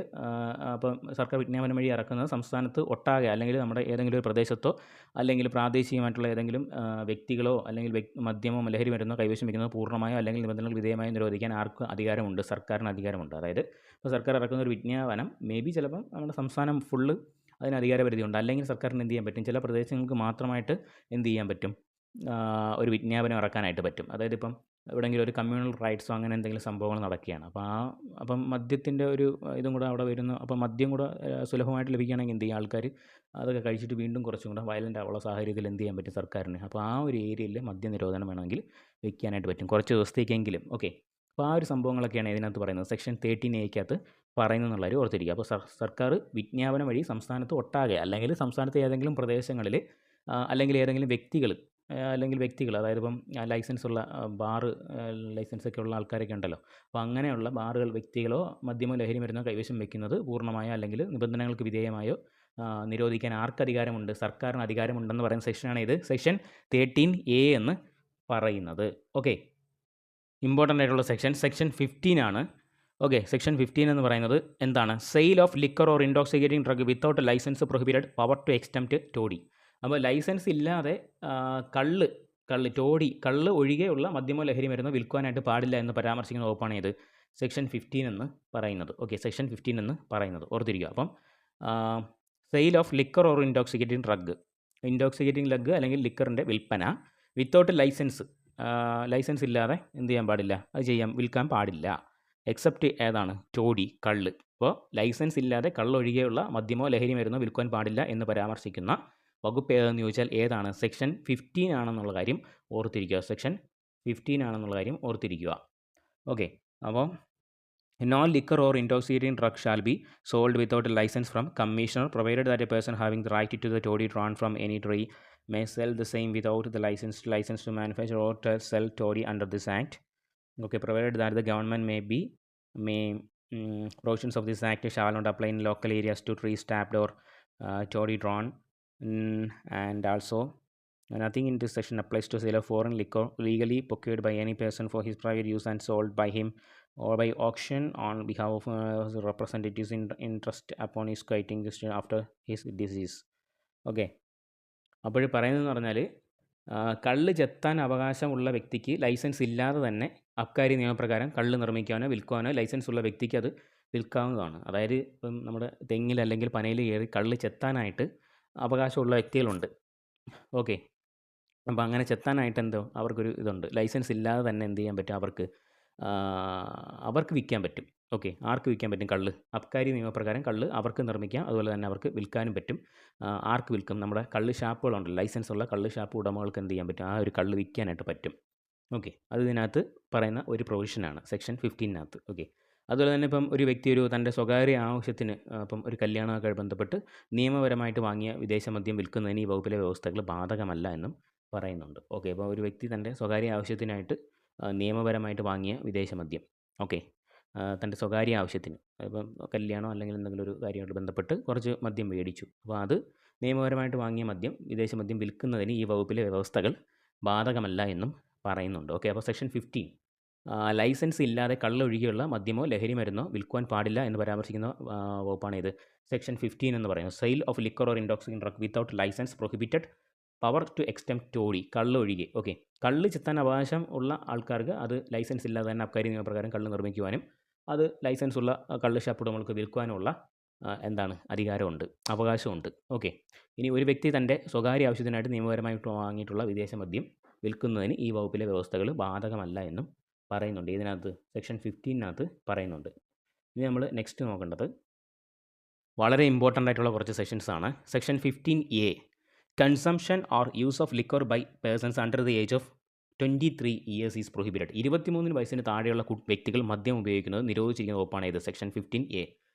അപ്പം സർക്കാർ വിജ്ഞാപനം വഴി ഇറക്കുന്നത് സംസ്ഥാനത്ത് ഒട്ടാകെ അല്ലെങ്കിൽ നമ്മുടെ ഏതെങ്കിലും ഒരു പ്രദേശത്തോ അല്ലെങ്കിൽ പ്രാദേശികമായിട്ടുള്ള ഏതെങ്കിലും വ്യക്തികളോ അല്ലെങ്കിൽ മദ്യമോ ലഹരി മരുന്നോ കൈവശം വയ്ക്കുന്നത് പൂർണ്ണമായോ അല്ലെങ്കിൽ നിബന്ധനകൾ വിധേയമായോ നിരോധിക്കാൻ ആർക്കും അധികാരമുണ്ട്, സർക്കാരിന് അധികാരമുണ്ട്. അതായത് ഇപ്പോൾ സർക്കാർ ഇറക്കുന്ന ഒരു വിജ്ഞാപനം ചിലപ്പം നമ്മുടെ സംസ്ഥാനം ഫുള്ള് അതിന് അധികാരപരിധിയുണ്ട്. അല്ലെങ്കിൽ സർക്കാരിന് എന്ത് ചെയ്യാൻ പറ്റും, ചില പ്രദേശങ്ങൾക്ക് മാത്രമായിട്ട് എന്ത് ചെയ്യാൻ പറ്റും, ഒരു വിജ്ഞാപനം ഇറക്കാനായിട്ട് പറ്റും. അതായത് ഇപ്പം എവിടെയെങ്കിലും ഒരു കമ്മ്യൂണൽ റൈറ്റ്സോ അങ്ങനെ എന്തെങ്കിലും സംഭവങ്ങൾ നടക്കുകയാണ്. അപ്പം മദ്യത്തിൻ്റെ ഒരു ഇതും കൂടെ അവിടെ വരുന്നു. അപ്പം മദ്യം കൂടെ സുലഭമായിട്ട് ലഭിക്കുകയാണെങ്കിൽ എന്ത് ചെയ്യും, ആൾക്കാർ അതൊക്കെ കഴിച്ചിട്ട് വീണ്ടും കുറച്ചും കൂടെ വയലൻ്റ് ആവുള്ള സാഹചര്യത്തിൽ എന്ത് ചെയ്യാൻ പറ്റും സർക്കാരിന്. അപ്പോൾ ആ ഒരു ഏരിയയിൽ മദ്യനിരോധനം വേണമെങ്കിൽ വയ്ക്കാനായിട്ട് പറ്റും കുറച്ച് ദിവസത്തേക്കെങ്കിലും. ഓക്കെ, അപ്പോൾ ആ ഒരു സംഭവങ്ങളൊക്കെയാണ് ഇതിനകത്ത് പറയുന്നത്. സെക്ഷൻ 13A പറയുന്നതെന്നുള്ളവർ ഓർത്തിരിക്കുക. അപ്പോൾ സർക്കാർ വിജ്ഞാപനം വഴി സംസ്ഥാനത്ത് ഒട്ടാകെ അല്ലെങ്കിൽ സംസ്ഥാനത്തെ ഏതെങ്കിലും പ്രദേശങ്ങളിൽ അല്ലെങ്കിൽ ഏതെങ്കിലും വ്യക്തികൾ അതായത് ഇപ്പം ലൈസൻസുള്ള ബാറ് ലൈസൻസൊക്കെ ഉള്ള ആൾക്കാരൊക്കെ ഉണ്ടല്ലോ. അപ്പോൾ അങ്ങനെയുള്ള ബാറുകൾ വ്യക്തികളോ മദ്യമോ ലഹരി മരുന്നോ കൈവശം വയ്ക്കുന്നത് പൂർണ്ണമായോ അല്ലെങ്കിൽ നിബന്ധനകൾക്ക് വിധേയമായോ നിരോധിക്കാൻ ആർക്ക് അധികാരമുണ്ട്, സർക്കാരിന് അധികാരമുണ്ടെന്ന് പറയുന്ന സെക്ഷനാണ് ഇത് സെക്ഷൻ 13A എന്ന് പറയുന്നത്. ഓക്കെ, ഇമ്പോർട്ടൻ്റ് ആയിട്ടുള്ള സെക്ഷൻ 15 ആണ്. ഓക്കെ, സെക്ഷൻ 15 എന്ന് പറയുന്നത് എന്താണ്, sale of liquor or intoxicating drug without licence prohibited power to exempt toddy. അപ്പോൾ ലൈസൻസ് ഇല്ലാതെ കള്ള് ഒഴികെയുള്ള മദ്യമോ ലഹരി മരുന്നോ വിൽക്കുവാനായിട്ട് പാടില്ല എന്ന് പരാമർശിക്കുന്ന വകുപ്പാണ് ഇത് സെക്ഷൻ 15 എന്ന് പറയുന്നത്. ഓക്കെ, സെക്ഷൻ 15 എന്ന് പറയുന്നത് ഓർത്തിരിക്കുക. അപ്പം sale of liquor or intoxicating drug അല്ലെങ്കിൽ ലിക്കറിൻ്റെ വിൽപ്പന വിത്തൗട്ട് ലൈസൻസ് ഇല്ലാതെ എന്ത് ചെയ്യാൻ പാടില്ല, വിൽക്കാൻ പാടില്ല. എക്സെപ്റ്റ് ഏതാണ്, കള്ള്. അപ്പോൾ ലൈസൻസ് ഇല്ലാതെ കള്ളൊഴികെയുള്ള മദ്യമോ ലഹരി മരുന്നോ വിൽക്കുവാൻ പാടില്ല എന്ന് പരാമർശിക്കുന്ന വകുപ്പ് ഏതെന്ന് ചോദിച്ചാൽ ഏതാണ്, സെക്ഷൻ 15 ആണെന്നുള്ള കാര്യം ഓർത്തിരിക്കുക. സെക്ഷൻ 15 ആണെന്നുള്ള കാര്യം ഓർത്തിരിക്കുക. ഓക്കെ, അപ്പോൾ no liquor or intoxicating drug shall be sold without licence from commissioner provided that a person having the right to the toddy drawn from any tree may sell the same without the license to manufacture or to sell toddy under this act. Okay, provided that the government provisions of this act shall not apply in local areas to trees tapped or toddy drawn, and also nothing in this section applies to sale of foreign liquor legally procured by any person for his private use and sold by him or by auction on behalf of his representatives in interest upon his quitting after his decease. Okay, അപ്പോൾ പറയുന്നതെന്ന് പറഞ്ഞാൽ കള്ള് ചെത്താൻ അവകാശമുള്ള വ്യക്തിക്ക് licence ഇല്ലാതെ തന്നെ അബ്കാരി നിയമപ്രകാരം കള്ള് നിർമ്മിക്കാനോ വിൽക്കുവാനോ licence ഉള്ള വ്യക്തിക്ക് അത് വിൽക്കാവുന്നതാണ്. അതായത് ഇപ്പം നമ്മുടെ തെങ്ങിൽ അല്ലെങ്കിൽ പനയിൽ കയറി കള്ള് ചെത്താനായിട്ട് അവകാശമുള്ള വ്യക്തികളുണ്ട്. ഓക്കെ, അപ്പോൾ അങ്ങനെ ചെത്താനായിട്ട് അവർക്കൊരു ഇതുണ്ട്. ലൈസൻസ് ഇല്ലാതെ തന്നെ എന്ത് ചെയ്യാൻ പറ്റും, അവർക്ക് വിൽക്കാൻ പറ്റും. ഓക്കെ, ആർക്ക് വിൽക്കാൻ പറ്റും, കള്ള്. അബ്കാരി നിയമപ്രകാരം കള്ള് അവർക്ക് നിർമ്മിക്കാം, അതുപോലെ തന്നെ അവർക്ക് വിൽക്കാനും പറ്റും. ആർക്ക് വിൽക്കും, നമ്മുടെ കള്ള് ഷാപ്പുകളുണ്ടല്ലോ, ലൈസൻസ് ഉള്ള കള്ള് ഷാപ്പ് ഉടമകൾക്ക് എന്ത് ചെയ്യാൻ പറ്റും, ആ ഒരു കള്ള് വിൽക്കാനായിട്ട് പറ്റും. ഓക്കെ, അത് ഇതിനകത്ത് പറയുന്ന ഒരു പ്രൊവിഷനാണ് സെക്ഷൻ 15-നകത്ത്. ഓക്കെ, അതുപോലെ തന്നെ ഇപ്പം ഒരു വ്യക്തി തൻ്റെ സ്വകാര്യ ആവശ്യത്തിന് ഇപ്പം ഒരു കല്യാണമൊക്കെ ബന്ധപ്പെട്ട് നിയമപരമായിട്ട് വാങ്ങിയ വിദേശ മദ്യം വിൽക്കുന്നതിന് ഈ വകുപ്പിലെ വ്യവസ്ഥകൾ ബാധകമല്ല എന്നും പറയുന്നുണ്ട്. ഓക്കെ, അപ്പോൾ ഒരു വ്യക്തി തൻ്റെ സ്വകാര്യ ആവശ്യത്തിനായിട്ട് നിയമപരമായിട്ട് വാങ്ങിയ വിദേശ മദ്യം, ഓക്കെ, തൻ്റെ സ്വകാര്യ ആവശ്യത്തിന് ഇപ്പം കല്യാണം അല്ലെങ്കിൽ എന്തെങ്കിലും ഒരു കാര്യമായിട്ട് ബന്ധപ്പെട്ട് കുറച്ച് മദ്യം മേടിച്ചു. അപ്പോൾ അത് നിയമപരമായിട്ട് വാങ്ങിയ വിദേശ മദ്യം വിൽക്കുന്നതിന് ഈ വകുപ്പിലെ വ്യവസ്ഥകൾ ബാധകമല്ല എന്നും പറയുന്നുണ്ട്. ഓക്കെ, അപ്പോൾ സെക്ഷൻ 15 ലൈസൻസ് ഇല്ലാതെ കള്ളൊഴികെയുള്ള മദ്യമോ ലഹരി മരുന്നോ വിൽക്കുവാൻ പാടില്ല എന്ന് പരാമർശിക്കുന്ന വകുപ്പാണ് ഇത് സെക്ഷൻ 15 എന്ന് പറയുന്നത്. Sale of liquor or intoxicating drug without licence prohibited power to exempt toddy, കള്ളൊഴികെ. ഓക്കെ, കള്ള് ചെത്താൻ അവകാശം ഉള്ള ആൾക്കാർക്ക് അത് ലൈസൻസ് ഇല്ലാതെ തന്നെ അബ്കാരി നിയമപ്രകാരം കള്ള് നിർമ്മിക്കുവാനും അത് ലൈസൻസ് ഉള്ള കള്ള് ഷാപ്പ് ഉടമകൾക്ക് വിൽക്കുവാനുള്ള അധികാരമുണ്ട്, അവകാശമുണ്ട്. ഓക്കെ, ഇനി ഒരു വ്യക്തി തൻ്റെ സ്വകാര്യ ആവശ്യത്തിനായിട്ട് നിയമപരമായിട്ട് വാങ്ങിയിട്ടുള്ള വിദേശ മദ്യം വിൽക്കുന്നതിന് ഈ വകുപ്പിലെ വ്യവസ്ഥകൾ ബാധകമല്ല എന്നും പറയുന്നുണ്ട്. ഇതിനകത്ത് സെക്ഷൻ 15-നകത്ത് പറയുന്നുണ്ട്. ഇനി നമ്മൾ നെക്സ്റ്റ് നോക്കേണ്ടത് വളരെ ഇമ്പോർട്ടൻ്റ് ആയിട്ടുള്ള കുറച്ച് സെക്ഷൻസ് ആണ്. Section 15A, consumption or use of liquor by persons under the age of 23 years is prohibited. 23 വയസ്സിന് താഴെയുള്ള വ്യക്തികൾ മദ്യം ഉപയോഗിക്കുന്നത് നിരോധിച്ചിരിക്കുന്ന വകുപ്പാണ് ഇത്, സെക്ഷൻ 15A.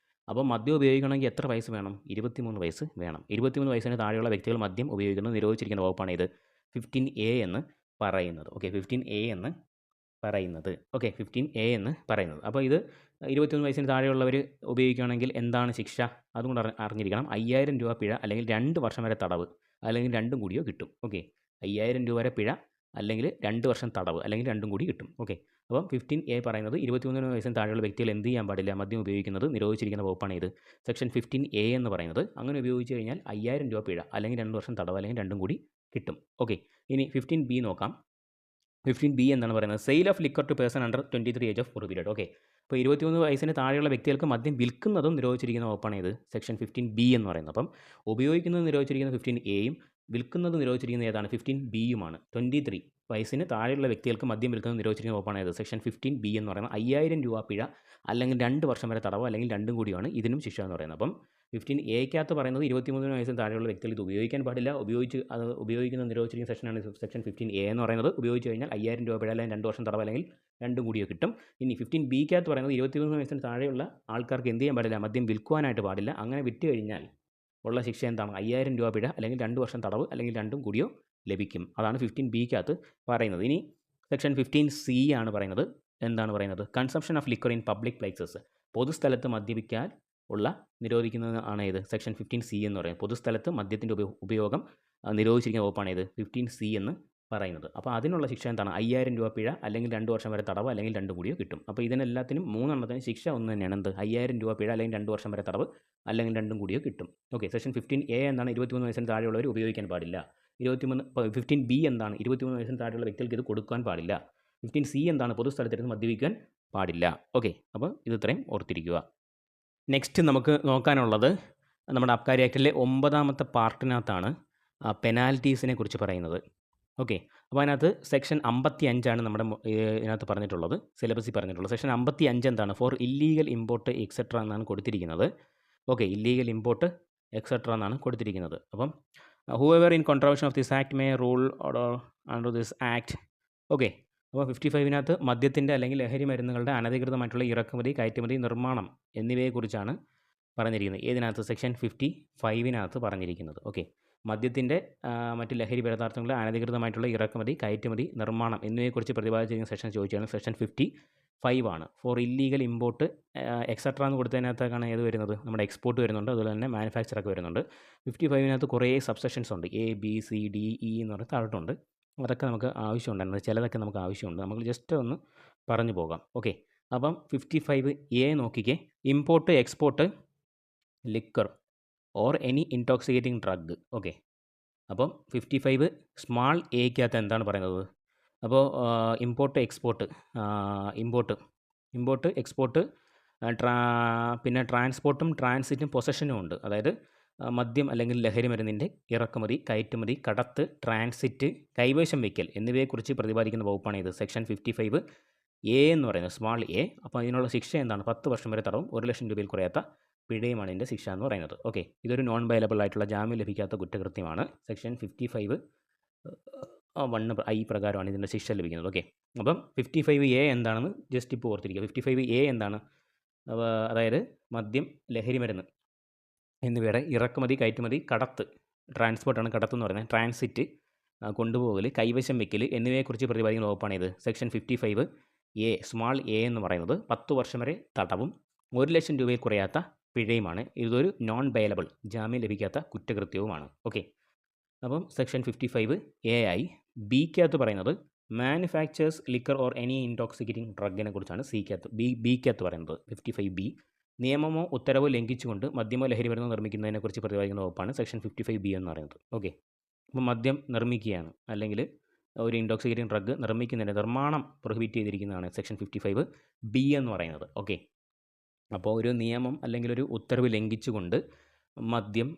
അപ്പോൾ മദ്യം ഉപയോഗിക്കണമെങ്കിൽ എത്ര വയസ്സ് വേണം? 23 വയസ്സ് വേണം. 23 വയസ്സിന് താഴെയുള്ള വ്യക്തികൾ മദ്യം ഉപയോഗിക്കുന്നത് നിരോധിച്ചിരിക്കുന്ന വകുപ്പാണ് ഇത്, 15A എന്ന് പറയുന്നത്. ഓക്കെ, 15A എന്ന് പറയുന്നത്. ഓക്കെ, 15A എന്ന് പറയുന്നത്. അപ്പോൾ ഇത് 21 വയസ്സിന് താഴെയുള്ളവർ ഉപയോഗിക്കുകയാണെങ്കിൽ എന്താണ് ശിക്ഷ? അതുകൊണ്ട് അറിഞ്ഞിരിക്കണം. 5000 രൂപ പിഴ അല്ലെങ്കിൽ 2 വർഷം വരെ തടവ്, അല്ലെങ്കിൽ രണ്ടും കൂടിയോ കിട്ടും. ഓക്കെ, 5000 രൂപ വരെ പിഴ അല്ലെങ്കിൽ 2 വർഷം തടവ് അല്ലെങ്കിൽ രണ്ടും കൂടി കിട്ടും. ഓക്കെ, അപ്പം 15A പറയുന്നത് 23 വയസ്സിന് താഴെയുള്ള വ്യക്തികൾ എന്ത് ചെയ്യാൻ പാടില്ല? മദ്യം ഉപയോഗിക്കുന്നത് നിരോധിച്ചിരിക്കുന്ന വകുപ്പാണ് ഇത്, സെക്ഷൻ 15A എന്ന് പറയുന്നത്. അങ്ങനെ ഉപയോഗിച്ച് കഴിഞ്ഞാൽ 5000 രൂപ പിഴ അല്ലെങ്കിൽ 2 വർഷം തടവ് അല്ലെങ്കിൽ രണ്ടും കൂടി കിട്ടും. ഓക്കെ, ഇനി 15B നോക്കാം. 15B എന്താണ് പറയുന്നത്? Sale of liquor to person under 23 age of prohibited. Okay, അപ്പോൾ 23 വയസ്സിന് താഴെയുള്ള വ്യക്തികൾക്ക് മദ്യം വിൽക്കുന്നതും നിരോധിച്ചിരിക്കുന്ന വകുപ്പാണ് ഇത്, സെക്ഷൻ 15B എന്ന് പറയുന്നത്. അപ്പം ഉപയോഗിക്കുന്നത് നിരോധിച്ചിരിക്കുന്ന 15Aയും വിൽക്കുന്നത് നിരോധിച്ചിരിക്കുന്നത് ഏതാണ്? 15Bയുമാണ്. 23 വയസ്സിന് താഴെയുള്ള വ്യക്തികൾക്ക് മദ്യം വിൽക്കുന്നത് നിരോധിച്ചിരിക്കുന്ന വകുപ്പാണ് ഇത്, സെക്ഷൻ 15B എന്ന് പറയുന്നത്. 5000 രൂപ പിഴ അല്ലെങ്കിൽ 2 വർഷം വരെ തടവോ അല്ലെങ്കിൽ രണ്ടും കൂടിയാണ് ഇതിനും ശിക്ഷ എന്ന് പറയുന്നത്. അപ്പം 15Aക്കകത്ത് പറയുന്നത് 23 വയസ്സിന് താഴെയുള്ള വ്യക്തികൾ ഇത് ഉപയോഗിക്കാൻ പാടില്ല. ഉപയോഗിക്കുന്ന നിരോധിച്ചിരിക്കുന്ന സെക്ഷനാണ് സെക്ഷൻ 15A എന്ന് പറയുന്നത്. ഉപയോഗിച്ച് കഴിഞ്ഞാൽ 5000 രൂപ പിഴ അല്ലെങ്കിൽ 2 വർഷം തടവ് അല്ലെങ്കിൽ രണ്ടും കൂടിയോ കിട്ടും. ഇനി 15Bക്കകത്ത് പറയുന്നത് 23 വയസ്സിന് താഴെയുള്ള ആൾക്കാർക്ക് എന്ത് ചെയ്യാൻ പാടില്ല? മദ്യം വിൽക്കുവാനായിട്ട് പാടില്ല. അങ്ങനെ വിറ്റ് കഴിഞ്ഞാൽ ഉള്ള ശിക്ഷ എന്താണ്? 5000 രൂപ പിഴ അല്ലെങ്കിൽ 2 വർഷം തടവ് അല്ലെങ്കിൽ രണ്ടും കൂടിയോ ലഭിക്കും. അതാണ് 15Bക്കകത്ത് പറയുന്നത്. ഇനി സെക്ഷൻ 15C ആണ് പറയുന്നത്. എന്താണ് പറയുന്നത്? Consumption of liquor in public places. പൊതുസ്ഥലത്ത് മദ്യപിക്കാൻ ഉള്ള നിരോധിക്കുന്നത് ആണ് ഇത്, സെക്ഷൻ 15C എന്ന് പറയുന്നത്. പൊതുസ്ഥലത്ത് മദ്യത്തിൻ്റെ ഉപയോഗം നിരോധിച്ചിരിക്കുന്ന വകുപ്പാണ് ഇത്, 15C എന്ന് പറയുന്നത്. അപ്പോൾ അതിനുള്ള ശിക്ഷ എന്താണ്? 5000 രൂപ പിഴ അല്ലെങ്കിൽ 2 വർഷം വരെ തടവ് അല്ലെങ്കിൽ രണ്ടും കൂടിയോ കിട്ടും. അപ്പോൾ ഇതിനെല്ലാത്തിനും 3 ശിക്ഷ ഒന്ന് തന്നെയാണ്. എന്ത്? 5000 രൂപ പിഴ അല്ലെങ്കിൽ 2 വർഷം വരെ തടവ് അല്ലെങ്കിൽ രണ്ടും കൂടിയോ കിട്ടും. ഓക്കെ, സെക്ഷൻ 15A എന്താണ്? 23 വയസ്സിന് താഴെയുള്ളവർ ഉപയോഗിക്കാൻ പാടില്ല. 15B എന്താണ്? 23 വയസ്സിന് താഴെയുള്ള വ്യക്തികൾക്ക് ഇത് കൊടുക്കാൻ പാടില്ല. 15C എന്താണ്? പൊതുസ്ഥലത്തിരുന്ന് മദ്യപിക്കാൻ പാടില്ല. ഓക്കെ, അപ്പോൾ ഇത് ഇത്രയും ഓർത്തിരിക്കുക. നെക്സ്റ്റ് നമുക്ക് നോക്കാനുള്ളത് നമ്മുടെ അബ്കാരി ആക്ടിലെ 9ാമത്തെ പാർട്ടിനകത്താണ് പെനാൽറ്റീസിനെ കുറിച്ച് പറയുന്നത്. ഓക്കെ, അപ്പോൾ അതിനകത്ത് സെക്ഷൻ 55 നമ്മുടെ ഇതിനകത്ത് പറഞ്ഞിട്ടുള്ളത്, സിലബസിൽ പറഞ്ഞിട്ടുള്ളത്. സെക്ഷൻ 55 എന്താണ്? ഫോർ ഇല്ലീഗൽ ഇമ്പോർട്ട് എക്സെട്ര എന്നാണ് കൊടുത്തിരിക്കുന്നത്. ഓക്കെ, ഇല്ലീഗൽ ഇമ്പോർട്ട് എക്സെട്ര എന്നാണ് കൊടുത്തിരിക്കുന്നത്. അപ്പം whoever in contravention of this act may rule under this act. Okay, അപ്പോൾ 55 മദ്യത്തിൻ്റെ അല്ലെങ്കിൽ ലഹരി മരുന്നുകളുടെ അനധികൃതമായിട്ടുള്ള ഇറക്കുമതി, കയറ്റുമതി, നിർമ്മാണം എന്നിവയെക്കുറിച്ചാണ് പറഞ്ഞിരിക്കുന്നത്. ഏതിനകത്ത്? സെക്ഷൻ 55 പറഞ്ഞിരിക്കുന്നത്. ഓക്കെ, മദ്യത്തിൻ്റെ മറ്റ് ലഹരി പദാർത്ഥങ്ങളുടെ അനധികൃതമായിട്ടുള്ള ഇറക്കുമതി, കയറ്റുമതി, നിർമ്മാണം എന്നിവയെക്കുറിച്ച് പ്രതിപാദിച്ചിരിക്കുന്ന സെക്ഷൻ ചോദിച്ചാണ് സെക്ഷൻ 55 ആണ്. ഫോർ ഇല്ലീഗൽ ഇമ്പോർട്ട് എക്സെട്ര എന്ന് കൊടുത്തതിനകത്തൊക്കെയാണ് ഏത് വരുന്നത്? നമ്മുടെ എക്സ്പോർട്ട് വരുന്നുണ്ട്, അതുപോലെ തന്നെ മാനുഫാക്ചറൊക്കെ വരുന്നുണ്ട്. 55 കുറേ സബ്സെക്ഷൻസ് ഉണ്ട്, ABCDE എന്ന് പറഞ്ഞ് താഴോട്ടുണ്ട്. അതൊക്കെ നമുക്ക് ആവശ്യമുണ്ടായിരുന്നത്, ചിലതൊക്കെ നമുക്ക് ആവശ്യമുണ്ട്. നമുക്ക് ജസ്റ്റ് ഒന്ന് പറഞ്ഞു പോകാം. ഓക്കെ, അപ്പം 55A നോക്കിക്കേ. Import, export liquor or any intoxicating drug. Okay, അപ്പം 55 സ്മാൾ എക്കകത്ത് എന്താണ് പറയുന്നത്? അപ്പോൾ ഇമ്പോർട്ട്, എക്സ്പോർട്ട്, എക്സ്പോർട്ട്, പിന്നെ ട്രാൻസ്പോർട്ടും ട്രാൻസിറ്റും പൊസഷനും ഉണ്ട്. അതായത് മദ്യം അല്ലെങ്കിൽ ലഹരി മരുന്നിൻ്റെ ഇറക്കുമതി, കയറ്റുമതി, കടത്ത്, ട്രാൻസിറ്റ്, കൈവശം വയ്ക്കൽ എന്നിവയെക്കുറിച്ച് പ്രതിപാദിക്കുന്ന വകുപ്പാണ് ഇത്, സെക്ഷൻ 55A എന്ന് പറയുന്നത്, സ്മാൾ എ. അപ്പോൾ അതിനുള്ള ശിക്ഷ എന്താണ്? 10 വർഷം വരെ തടവും 1 ലക്ഷം രൂപയിൽ കുറയാത്ത പിഴയുമാണ് ഇതിൻ്റെ ശിക്ഷ എന്ന് പറയുന്നത്. ഓക്കെ, ഇതൊരു നോൺ ബൈലബിൾ ആയിട്ടുള്ള ജാമ്യം ലഭിക്കാത്ത കുറ്റകൃത്യമാണ്. സെക്ഷൻ 55(1) പ്രകാരമാണ് ഇതിൻ്റെ ശിക്ഷ ലഭിക്കുന്നത്. ഓക്കെ, അപ്പം 55A എന്താണെന്ന് ജസ്റ്റ് ഇപ്പോൾ ഓർത്തിരിക്കുക. 55A എന്താണ്? അതായത് മദ്യം, ലഹരി മരുന്ന് എന്നിവയുടെ ഇറക്കുമതി, കയറ്റുമതി, കടത്ത്, ട്രാൻസ്പോർട്ടാണ് കടത്ത് എന്ന് പറയുന്നത്, ട്രാൻസിറ്റ്, കൊണ്ടുപോകൽ, കൈവശം വയ്ക്കൽ എന്നിവയെക്കുറിച്ച് പ്രതിപാദിക്കുന്ന വകുപ്പാണ് ഇത്, സെക്ഷൻ 55A സ്മാൾ എ എന്ന് പറയുന്നത്. 10 വർഷം വരെ തടവും 1 ലക്ഷം രൂപയിൽ കുറയാത്ത പിഴയുമാണ്. ഇതൊരു നോൺ ബെയിലബിൾ, ജാമ്യം ലഭിക്കാത്ത കുറ്റകൃത്യവുമാണ്. ഓക്കെ, അപ്പം സെക്ഷൻ 55A ആയി. ബിക്കകത്ത് പറയുന്നത് manufactures liquor or any intoxicating ഡ്രഗിനെ കുറിച്ചാണ്. ബിക്കകത്ത് പറയുന്നത് 55B നിയമമോ ഉത്തരവോ ലംഘിച്ചുകൊണ്ട് മദ്യമോ ലഹരി മരുന്നോ നിർമ്മിക്കുന്നതിനെക്കുറിച്ച് പ്രതിപാദിക്കുന്ന വകുപ്പാണ് സെക്ഷൻ 55B എന്ന് പറയുന്നത്. ഓക്കെ, അപ്പോൾ മദ്യം നിർമ്മിക്കുകയാണ് അല്ലെങ്കിൽ ഒരു ഇൻടോക്സിക്കേറ്റിംഗ് ഡ്രഗ് നിർമ്മിക്കുന്നതിൻ്റെ നിർമ്മാണം പ്രൊഹിബിറ്റ് ചെയ്തിരിക്കുന്നതാണ് സെക്ഷൻ 55B എന്ന് പറയുന്നത്. ഓക്കെ, അപ്പോൾ ഒരു നിയമം അല്ലെങ്കിൽ ഒരു ഉത്തരവ് ലംഘിച്ചുകൊണ്ട് മദ്യം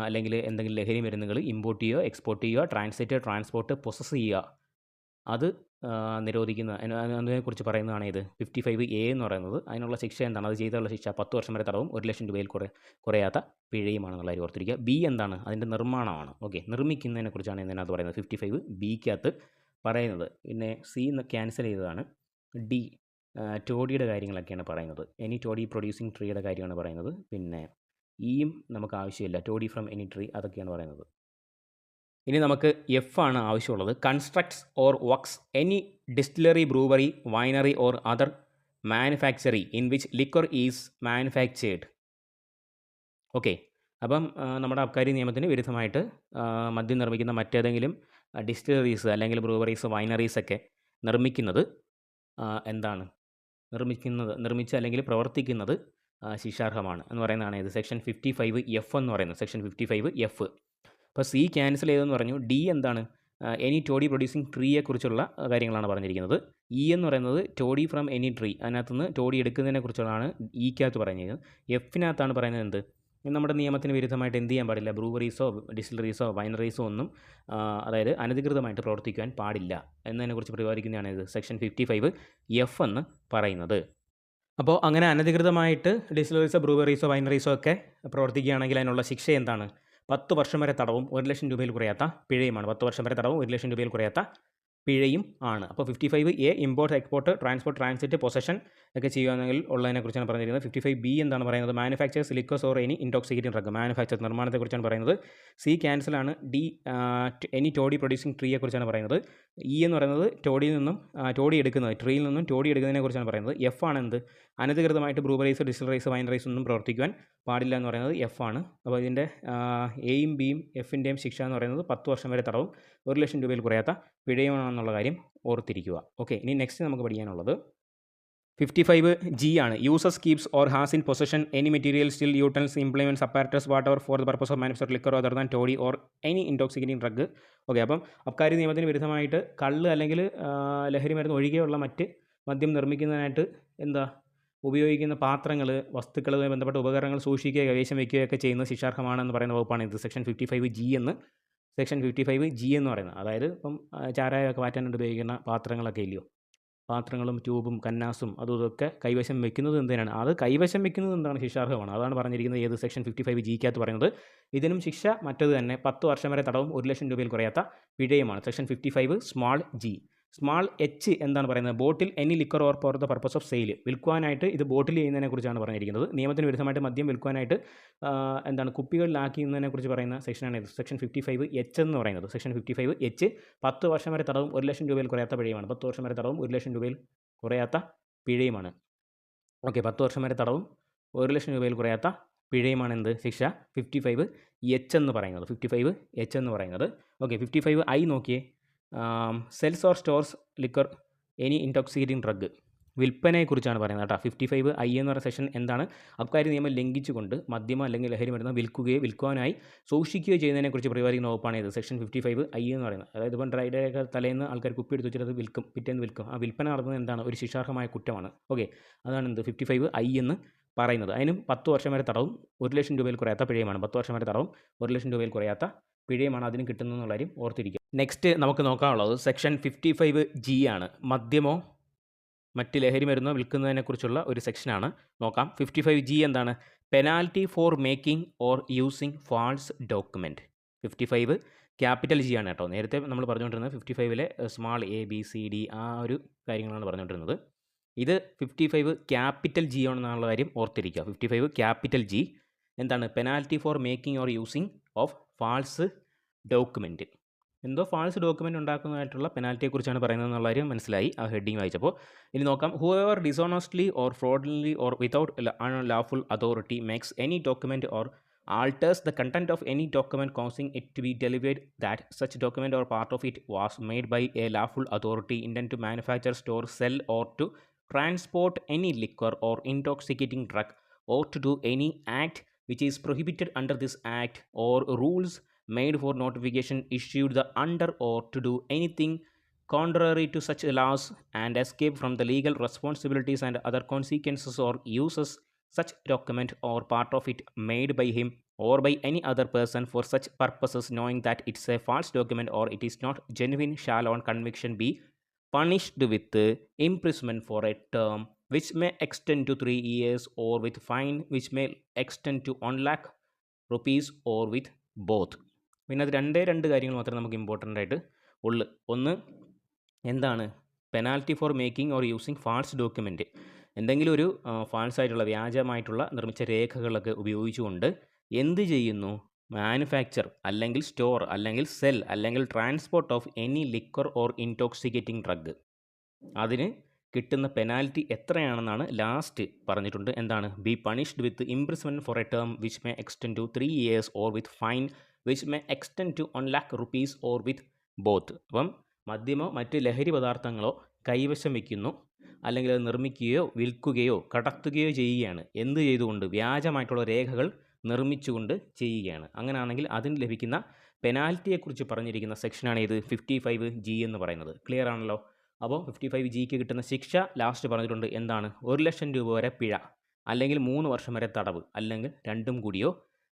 അല്ലെങ്കിൽ എന്തെങ്കിലും ലഹരി മരുന്നുകൾ ഇമ്പോർട്ട് ചെയ്യുകയോ എക്സ്പോർട്ട് ചെയ്യുകയോ ട്രാൻസിറ്റ്, ട്രാൻസ്പോർട്ട്, പൊസസ് ചെയ്യുക, അത് നിരോധിക്കുന്ന അതിനെക്കുറിച്ച് പറയുന്നതാണ് ഇത് 55A എന്ന് പറയുന്നത്. അതിനുള്ള ശിക്ഷ എന്താണ്? അത് ചെയ്തുള്ള ശിക്ഷ 10 വർഷം വരെ തടവും 1 ലക്ഷം രൂപയിൽ കുറയാത്ത പിഴയുമാണെന്നുള്ള കാര്യം ഓർത്തിരിക്കുക. ബി എന്താണ്? അതിൻ്റെ നിർമ്മാണമാണ്. ഓക്കെ, നിർമ്മിക്കുന്നതിനെക്കുറിച്ചാണ് ഇതിനകത്ത് പറയുന്നത് 55Bക്കകത്ത് പറയുന്നത്. പിന്നെ സി ക്യാൻസൽ ചെയ്തതാണ്. ഡി ടോഡിയുടെ കാര്യങ്ങളൊക്കെയാണ് പറയുന്നത്. എനി ടോഡി പ്രൊഡ്യൂസിങ് ട്രീയുടെ കാര്യമാണ് പറയുന്നത്. പിന്നെ ഇയും നമുക്ക് ആവശ്യമില്ല, ടോഡി ഫ്രം എനി ട്രീ അതൊക്കെയാണ് പറയുന്നത്. ഇനി നമുക്ക് എഫ് ആണ് ആവശ്യമുള്ളത്. Constructs or works any distillery, brewery, winery or other മാനുഫാക്ചറി in which liquor is manufactured. Okay, അപ്പം നമ്മുടെ അബ്കാരി നിയമത്തിന് വിരുദ്ധമായിട്ട് മദ്യം നിർമ്മിക്കുന്ന മറ്റേതെങ്കിലും ഡിസ്റ്റിലറീസ് അല്ലെങ്കിൽ ബ്രൂവറീസ്, വൈനറീസൊക്കെ നിർമ്മിക്കുന്നത് എന്താണ് നിർമ്മിച്ച് അല്ലെങ്കിൽ പ്രവർത്തിക്കുന്നത് ശിക്ഷാർഹമാണ് എന്ന് പറയുന്നതാണ് ഇത് സെക്ഷൻ 55F എന്ന് പറയുന്നത്. Section 55F. അപ്പോൾ സി ക്യാൻസൽ ചെയ്തതെന്ന് പറഞ്ഞു. ഡി എന്താണ്? എനി ടോഡി പ്രൊഡ്യൂസിങ് ട്രീയെക്കുറിച്ചുള്ള കാര്യങ്ങളാണ് പറഞ്ഞിരിക്കുന്നത്. ഇ എന്ന് പറയുന്നത് ടോഡി ഫ്രം എനി ട്രീ, അതിനകത്തുനിന്ന് ടോഡി എടുക്കുന്നതിനെ കുറിച്ചുള്ളതാണ് ഇക്കകത്ത് പറഞ്ഞിരിക്കുന്നത്. എഫിനകത്താണ് പറയുന്നത് എന്ത്? നമ്മുടെ നിയമത്തിന് വിരുദ്ധമായിട്ട് എന്ത് ചെയ്യാൻ പാടില്ല? ബ്രൂവറീസോ ഡിസ്റ്റിലറീസോ വൈനറീസോ ഒന്നും അതായത് അനധികൃതമായിട്ട് പ്രവർത്തിക്കുവാൻ പാടില്ല എന്നതിനെക്കുറിച്ച് പ്രതിപാദിക്കുന്നതാണ് ഇത് സെക്ഷൻ 55F എന്ന് പറയുന്നത്. അപ്പോൾ അങ്ങനെ അനധികൃതമായിട്ട് ഡിസ്റ്റിലറീസോ ബ്രൂവറീസോ വൈനറീസോ ഒക്കെ പ്രവർത്തിക്കുകയാണെങ്കിൽ അതിനുള്ള ശിക്ഷ എന്താണ്? 10 വർഷം വരെ തടവും 1 ലക്ഷം രൂപയിൽ കുറയാത്ത പിഴയുമാണ്. 10 വർഷം വരെ തടവും 1 ലക്ഷം രൂപയിൽ കുറയാത്ത പിഴയും ആണ്. അപ്പോൾ 55A import, export, transport, transit, possession ഒക്കെ ചെയ്യുകയാണെങ്കിൽ ഉള്ളതിനെക്കുറിച്ചാണ് പറഞ്ഞിരിക്കുന്നത്. 55B എന്താണ് പറയുന്നത്? Manufactures liquors or any intoxicating drug. Manufacture നിർമ്മാണത്തെക്കുറിച്ചാണ് പറയുന്നത്. സി ക്യാൻസലാണ്. ഡി എനി ടോഡി പ്രൊഡ്യൂസിങ് ട്രീയെക്കുറിച്ചാണ് പറയുന്നത്. ഇ എന്ന് പറയുന്നത് ടോഡിയിൽ നിന്നും ടോഡി എടുക്കുന്നത്, ട്രീയിൽ നിന്നും ടോഡി എടുക്കുന്നതിനെക്കുറിച്ചാണ് പറയുന്നത്. എഫ് ആണ് എന്ത്? അനധികൃതമായിട്ട് ബ്രൂവറീസ്, ഡിസ്റ്റിലറീസ്, വൈനറീസ് ഒന്നും പ്രവർത്തിക്കുവാൻ പാടില്ല എന്ന് പറയുന്നത് എഫ് ആണ്. അപ്പോൾ ഇതിൻ്റെ എയും ബിയും എഫിൻ്റെയും ശിക്ഷ എന്ന് പറയുന്നത് 10 വർഷം വരെ തടവും 1 ലക്ഷം രൂപയിൽ കുറയാത്ത പിഴയുമാണെന്നുള്ള കാര്യം ഓർത്തിരിക്കുക. ഓക്കെ, ഇനി നെക്സ്റ്റ് നമുക്ക് പഠിക്കാനുള്ളത് 55G ആണ്. Uses, keeps or has in possession any material, still, utensils, implements, apparatus, whatever for the purpose of manufacture liquor other than toddy or any intoxicating drug. Okay, അപ്പം അബ്കാരി നിയമത്തിന് വിരുദ്ധമായിട്ട് കള്ള് അല്ലെങ്കിൽ ലഹരി മരുന്ന് ഒഴികെയുള്ള മറ്റ് മദ്യം നിർമ്മിക്കുന്നതിനായിട്ട് ഉപയോഗിക്കുന്ന പാത്രങ്ങൾ, വസ്തുക്കളുമായി ബന്ധപ്പെട്ട ഉപകരണങ്ങൾ സൂക്ഷിക്കുക, കൈവശം വയ്ക്കുകയൊക്കെ ചെയ്യുന്നത് ശിക്ഷാർഹമാണെന്ന് പറയുന്ന വകുപ്പാണ് ഇത് സെക്ഷൻ 55G എന്ന് പറയുന്നത്. അതായത് ഇപ്പം ചാരായമൊക്കെ മാറ്റാനായിട്ട് ഉപയോഗിക്കുന്ന പാത്രങ്ങളൊക്കെ ഇല്ലയോ, പാത്രങ്ങളും ട്യൂബും കന്നാസും അതും ഇതൊക്കെ കൈവശം വെക്കുന്നത് എന്തിനാണ്? അത് കൈവശം വെക്കുന്നത് എന്താണ്? ശിക്ഷാർഹമാണ്. അതാണ് പറഞ്ഞിരിക്കുന്നത് ഏത് സെക്ഷൻ 55Gക്കകത്ത് പറയുന്നത്. ഇതിനും ശിക്ഷ മറ്റത് തന്നെ, 10 വർഷം വരെ തടവും 1 ലക്ഷം രൂപയിൽ കുറയാത്ത പിഴയുമാണ്. Section 55G. സ്മാൾ എച്ച് എന്താണ് പറയുന്നത്? Bottle any liquor or for the purpose of sale. വിൽക്കുവാനായിട്ട് ഇത് ബോട്ടിൽ ചെയ്യുന്നതിനെക്കുറിച്ചാണ് പറഞ്ഞിരിക്കുന്നത്. നിയമത്തിന് വിരുദ്ധമായിട്ട് മദ്യം വിൽക്കുവാനായിട്ട് കുപ്പികളിലാക്കുന്നതിനെക്കുറിച്ച് പറയുന്ന സെക്ഷനാണ് ഇത് സെക്ഷൻ 55H എന്ന് പറയുന്നത്. സെക്ഷൻ 55H 10 വർഷം വരെ തടവും 1 ലക്ഷം രൂപയിൽ കുറയാത്ത പിഴയുമാണ്. 10 വർഷം വരെ തടവും 1 ലക്ഷം രൂപയിൽ കുറയാത്ത പിഴയുമാണ്. ഓക്കെ, 10 വർഷം വരെ തടവും 1 ലക്ഷം രൂപയിൽ കുറയാത്ത പിഴയുമാണ് എന്ത്? ശിക്ഷ 55H എന്ന് പറയുന്നത്. 55H എന്ന് പറയുന്നത്. ഓക്കെ, 55I നോക്കിയേ. Sells or stores liquor any intoxicating drug. വിൽപ്പനയെക്കുറിച്ചാണ് പറയുന്നത് കേട്ടോ. 55I എന്ന് പറയുന്ന സെക്ഷൻ എന്താണ്? അബ്കാരി നിയമം ലംഘിച്ചുകൊണ്ട് മദ്യമോ അല്ലെങ്കിൽ ലഹരി മരുന്ന് വിൽക്കുകയോ വിൽക്കുവാനായി സൂക്ഷിക്കുകയോ ചെയ്യുന്നതിനെക്കുറിച്ച് പ്രതിപാദിക്കുന്ന വകുപ്പാണ് ഇത് സെക്ഷൻ 55I എന്ന് പറയുന്നത്. അതായത് ഇപ്പം ഡ്രൈഡേയൊക്കെ തലേന്ന് ആൾക്കാർ കുപ്പി എടുത്ത് വെച്ചിട്ട് അത് വിൽക്കും, പിറ്റേന്ന് വിൽക്കും. ആ വിൽപ്പന നടത്തുന്നത് എന്താണ്? ഒരു ശിക്ഷാർഹമായ കുറ്റമാണ്. ഓക്കെ, അതാണ് എന്ത് 55I എന്ന് പറയുന്നത്. അതിനും 10 വർഷം വരെ തടവും 1 ലക്ഷം രൂപയിൽ കുറയാത്ത പിഴയുമാണ്. 10 വർഷം വരെ തടവും 1 ലക്ഷം രൂപയിൽ കുറയാത്ത പിഴയുമാണ് അതിന് കിട്ടുന്നതെന്നുള്ള കാര്യം ഓർത്തിരിക്കുക. നെക്സ്റ്റ് നമുക്ക് നോക്കാനുള്ളത് സെക്ഷൻ 55G ആണ്. മദ്യമോ മറ്റ് ലഹരി മരുന്നോ വിൽക്കുന്നതിനെക്കുറിച്ചുള്ള ഒരു സെക്ഷനാണ്. നോക്കാം. 55G എന്താണ്? Penalty for making or using false document. 55 capital G ആണ് കേട്ടോ. നേരത്തെ നമ്മൾ പറഞ്ഞുകൊണ്ടിരുന്നത് 55-ലെ small A B C D ആ ഒരു കാര്യങ്ങളാണ് പറഞ്ഞുകൊണ്ടിരുന്നത്. ഇത് 55 ക്യാപിറ്റൽ G ആണെന്നുള്ള കാര്യം ഓർത്തിരിക്കുക. 55 ക്യാപിറ്റൽ G എന്താണ്? Penalty for making or using of false document. False document ഉണ്ടാക്കുന്നതായിട്ടുള്ള പെനാൽറ്റിയെക്കുറിച്ചാണ് പറയുന്നത് എന്നുള്ള കാര്യം മനസ്സിലായി ആ ഹെഡിങ് വായിച്ചപ്പോൾ. ഇനി നോക്കാം. Whoever dishonestly or fraudulently or without unlawful authority makes any document or alters the content of any document causing it to be delivered that such document or part of it was made by a lawful authority intended to manufacture, store, sell or to transport any liquor or intoxicating drug or to do any act which is prohibited under this act or rules made for notification issued the under or to do anything contrary to such laws and escape from the legal responsibilities and other consequences or uses such document or part of it made by him or by any other person for such purposes, knowing that it's a false document or it is not genuine, shall on conviction be punished with imprisonment for a term which may extend to 3 years or with fine which may extend to 1 lakh rupees or with both. പിന്നെ അത് രണ്ട് കാര്യങ്ങൾ മാത്രമേ നമുക്ക് important ആയിട്ട് ഉള്ളൂ. ഒന്ന് എന്താണ് penalty for making or using false document. എന്തെങ്കിലും ഒരു ഫാൾസ് ആയിട്ടുള്ള വ്യാജമായിട്ടുള്ള നിർമ്മിച്ച രേഖകളൊക്കെ ഉപയോഗിച്ചുകൊണ്ട് എന്ത് ചെയ്യുന്നു? മാനുഫാക്ചർ അല്ലെങ്കിൽ സ്റ്റോർ അല്ലെങ്കിൽ സെൽ അല്ലെങ്കിൽ transport of any liquor or intoxicating drug. അതിന് കിട്ടുന്ന പെനാൽറ്റി എത്രയാണെന്നാണ് ലാസ്റ്റ് പറഞ്ഞിട്ടുണ്ട്. എന്താണ്? Be punished with imprisonment for a term which may extend to 3 years or with fine which may extend to 1 lakh rupees or with both. അപ്പം മദ്യമോ മറ്റ് ലഹരി പദാർത്ഥങ്ങളോ കൈവശം വയ്ക്കുന്നു, അല്ലെങ്കിൽ അത് നിർമ്മിക്കുകയോ വിൽക്കുകയോ കടത്തുകയോ ചെയ്യുകയാണ്. എന്ത് ചെയ്തുകൊണ്ട്? വ്യാജമായിട്ടുള്ള രേഖകൾ നിർമ്മിച്ചുകൊണ്ട് ചെയ്യുകയാണ്. അങ്ങനെയാണെങ്കിൽ അതിന് ലഭിക്കുന്ന പെനാൽറ്റിയെക്കുറിച്ച് പറഞ്ഞിരിക്കുന്ന സെക്ഷനാണ് ഇത് 55G എന്ന് പറയുന്നത്. ക്ലിയർ ആണല്ലോ? അപ്പോൾ 55Gക്ക് കിട്ടുന്ന ശിക്ഷ ലാസ്റ്റ് പറഞ്ഞിട്ടുണ്ട്. എന്താണ്? 1,00,000 രൂപ വരെ പിഴ, അല്ലെങ്കിൽ 3 വർഷം വരെ തടവ്, അല്ലെങ്കിൽ രണ്ടും കൂടിയോ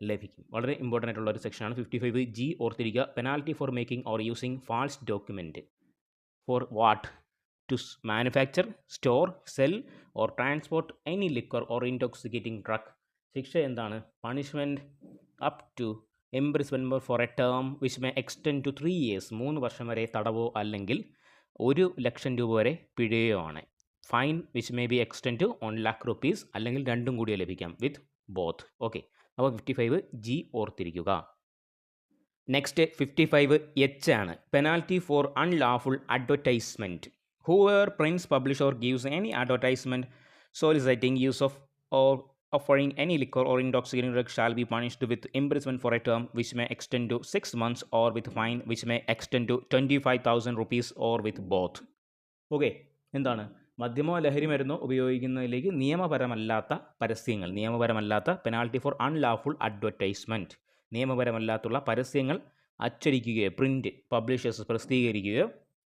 ലഭിക്കും. വളരെ ഇമ്പോർട്ടൻ്റ് ആയിട്ടുള്ള ഒരു സെക്ഷനാണ് 55G. ഓർത്തിരിക്കുക. Penalty for making or using false document for what? To manufacture, store, sell or transport any liquor or intoxicating drug. ശിക്ഷ എന്താണ്? Punishment up to imprisonment for a term which may extend to 3 years, 3 വർഷം വരെ തടവോ അല്ലെങ്കിൽ 1,00,000 രൂപ വരെ പിഴയോ ആണ്. Fine which may be extend to 1 lakh rupees, അല്ലെങ്കിൽ രണ്ടും കൂടിയോ ലഭിക്കാം, വിത്ത് ബോത്ത്. ഓക്കെ, അപ്പോൾ 55G ഓർത്തിരിക്കുക. നെക്സ്റ്റ് 55H ആണ്. Penalty for unlawful advertisement. Whoever prints publish or gives any advertisement soliciting use of or offering any liquor or intoxicating drug shall be punished with imprisonment for a term which may extend to 6 months or with fine which may extend to 25,000 rupees or with both. Okay, എന്താണ്? മദ്യമോ ലഹരി മരുന്നോ ഉപയോഗിക്കുന്നതിലേക്ക് നിയമപരമല്ലാത്ത പരസ്യങ്ങൾ, നിയമപരമല്ലാത്ത penalty for unlawful advertisement, നിയമപരമല്ലാത്തുള്ള പരസ്യങ്ങൾ അച്ചടിക്കുകയോ പ്രിൻറ്റ് പബ്ലിഷേഴ്സ് പ്രസിദ്ധീകരിക്കുകയോ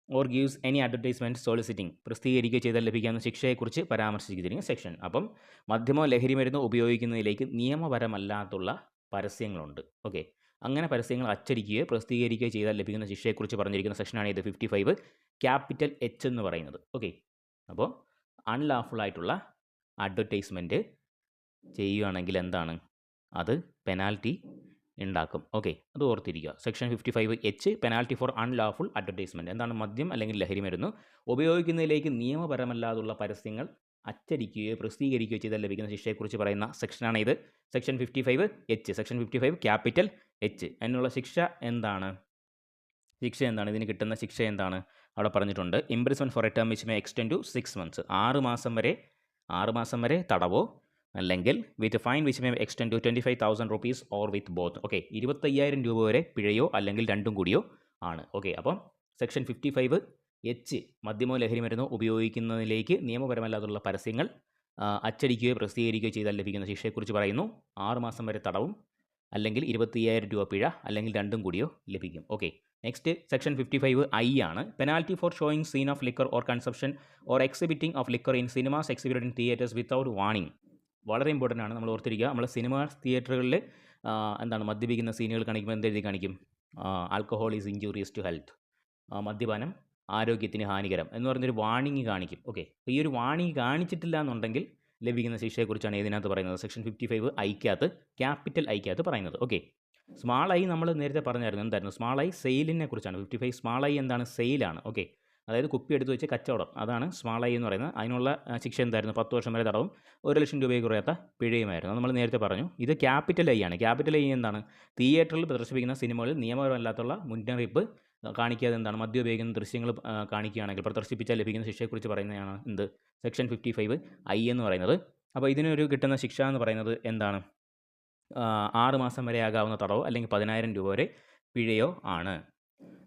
or gives any advertisement soliciting പ്രസിദ്ധീകരിക്കുകയോ ചെയ്താൽ ലഭിക്കാവുന്ന ശിക്ഷയെക്കുറിച്ച് പരാമർശിച്ചിരിക്കുന്ന സെക്ഷൻ. അപ്പം മദ്യമോ ലഹരി മരുന്നോ ഉപയോഗിക്കുന്നതിലേക്ക് നിയമപരമല്ലാത്തുള്ള പരസ്യങ്ങളുണ്ട്. ഓക്കെ, അങ്ങനെ പരസ്യങ്ങൾ അച്ചടിക്കുകയോ പ്രസിദ്ധീകരിക്കുകയോ ചെയ്താൽ ലഭിക്കുന്ന ശിക്ഷയെക്കുറിച്ച് പറഞ്ഞിരിക്കുന്ന സെക്ഷനാണ് ഇത് 55 ക്യാപിറ്റൽ H എന്ന് പറയുന്നത്. ഓക്കെ, അപ്പോൾ അൺലാഫുള്ളായിട്ടുള്ള അഡ്വർടൈസ്മെൻറ്റ് ചെയ്യുകയാണെങ്കിൽ എന്താണ്? അത് പെനാൽറ്റി ഉണ്ടാക്കും. ഓക്കെ, അത് ഓർത്തിരിക്കുക. Section 55H penalty for unlawful advertisement. എന്താണ്? മദ്യം അല്ലെങ്കിൽ ലഹരി മരുന്ന് ഉപയോഗിക്കുന്നതിലേക്ക് നിയമപരമല്ലാതുള്ള പരസ്യങ്ങൾ അച്ചടിക്കുകയോ പ്രസിദ്ധീകരിക്കുകയോ ചെയ്താൽ ലഭിക്കുന്ന ശിക്ഷയെക്കുറിച്ച് പറയുന്ന സെക്ഷനാണ് ഇത്, section 55H. Section 55 capital H. അതിനുള്ള ശിക്ഷ എന്താണ്? ശിക്ഷ എന്താണ്? ഇതിന് കിട്ടുന്ന ശിക്ഷ എന്താണ്? അവിടെ പറഞ്ഞിട്ടുണ്ട്. Imprisonment for a term which may extend to 6 months, 6 മാസം വരെ തടവോ, അല്ലെങ്കിൽ with fine which may extend to 25,000 rupees or with both. Okay, 25,000 രൂപ വരെ പിഴയോ അല്ലെങ്കിൽ രണ്ടും കൂടിയോ ആണ്. ഓക്കെ, അപ്പം സെക്ഷൻ 55H മദ്യമോ ലഹരി മരുന്നോ ഉപയോഗിക്കുന്നതിലേക്ക് നിയമപരമല്ലാതുള്ള പരസ്യങ്ങൾ അച്ചടിക്കുകയോ പ്രസിദ്ധീകരിക്കുകയോ ചെയ്താൽ ലഭിക്കുന്ന ശിക്ഷയെക്കുറിച്ച് പറയുന്നു. 6 മാസം വരെ തടവും, അല്ലെങ്കിൽ 25,000 രൂപ പിഴ, അല്ലെങ്കിൽ രണ്ടും കൂടിയോ ലഭിക്കും. ഓക്കെ, നെക്സ്റ്റ് സെക്ഷൻ 55I ആണ്. Penalty for showing scene of liquor or consumption or exhibiting of liquor in cinemas exhibited in theatres without warning. വളരെ ഇമ്പോർട്ടൻ്റ് ആണ്, നമ്മൾ ഓർത്തിരിക്കുക. നമ്മൾ സിനിമാ തിയേറ്ററുകളിൽ എന്താണ് മദ്യപിക്കുന്ന സീനുകൾ കാണിക്കുമ്പോൾ എന്തെഴുതി കാണിക്കും? Alcohol is injurious to health, മദ്യപാനം ആരോഗ്യത്തിന് ഹാനികരം എന്ന് പറഞ്ഞൊരു വാണിംഗ് കാണിക്കും. ഓക്കെ, അപ്പോൾ ഈ ഒരു വാണിംഗ് കാണിച്ചിട്ടില്ല എന്നുണ്ടെങ്കിൽ ലഭിക്കുന്ന ശിക്ഷയെക്കുറിച്ചാണ് ഇതിനകത്ത് പറയുന്നത്. സെക്ഷൻ 55Iക്കകത്ത് ക്യാപിറ്റൽ Iക്കകത്ത് പറയുന്നത്. ഓക്കെ, സ്മാൾ ഐ നമ്മൾ നേരത്തെ പറഞ്ഞായിരുന്നു. എന്തായിരുന്നു സ്മാൾ ഐ? സെയിലിനെ കുറിച്ചാണ്. 55 സ്മാൾ ഐ എന്താണ്? സെയിലാണ്. ഓക്കെ, അതായത് കുപ്പി എടുത്ത് വെച്ച് കച്ചവടം, അതാണ് സ്മാൾ ഐ എന്ന് പറയുന്നത്. അതിനുള്ള ശിക്ഷ എന്തായിരുന്നു? 10 വർഷം വരെ തടവും 1,00,000 രൂപയ്ക്ക് കുറയാത്ത പിഴയുമായിരുന്നു. നമ്മൾ നേരത്തെ പറഞ്ഞു. ഇത് ക്യാപിറ്റൽ ഐ ആണ്. ക്യാപിറ്റൽ ഐ എന്താണ്? തിയേറ്ററിൽ പ്രദർശിപ്പിക്കുന്ന സിനിമകളിൽ നിയമപരമല്ലാത്തുള്ള മുന്നറിയിപ്പ് കാണിക്കാതെ എന്താണ് മദ്യം ഉപയോഗിക്കുന്ന ദൃശ്യങ്ങൾ കാണിക്കുകയാണെങ്കിൽ പ്രദർശിപ്പിച്ചാൽ ലഭിക്കുന്ന ശിക്ഷയെക്കുറിച്ച് പറയുന്നതാണ് എന്ത്? സെക്ഷൻ 55I എന്ന് പറയുന്നത്. അപ്പോൾ ഇതിനൊരു കിട്ടുന്ന ശിക്ഷ എന്ന് പറയുന്നത് എന്താണ്? 6 മാസം വരെ ആകാവുന്ന തടവോ അല്ലെങ്കിൽ 10,000 രൂപ വരെ പിഴയോ ആണ്.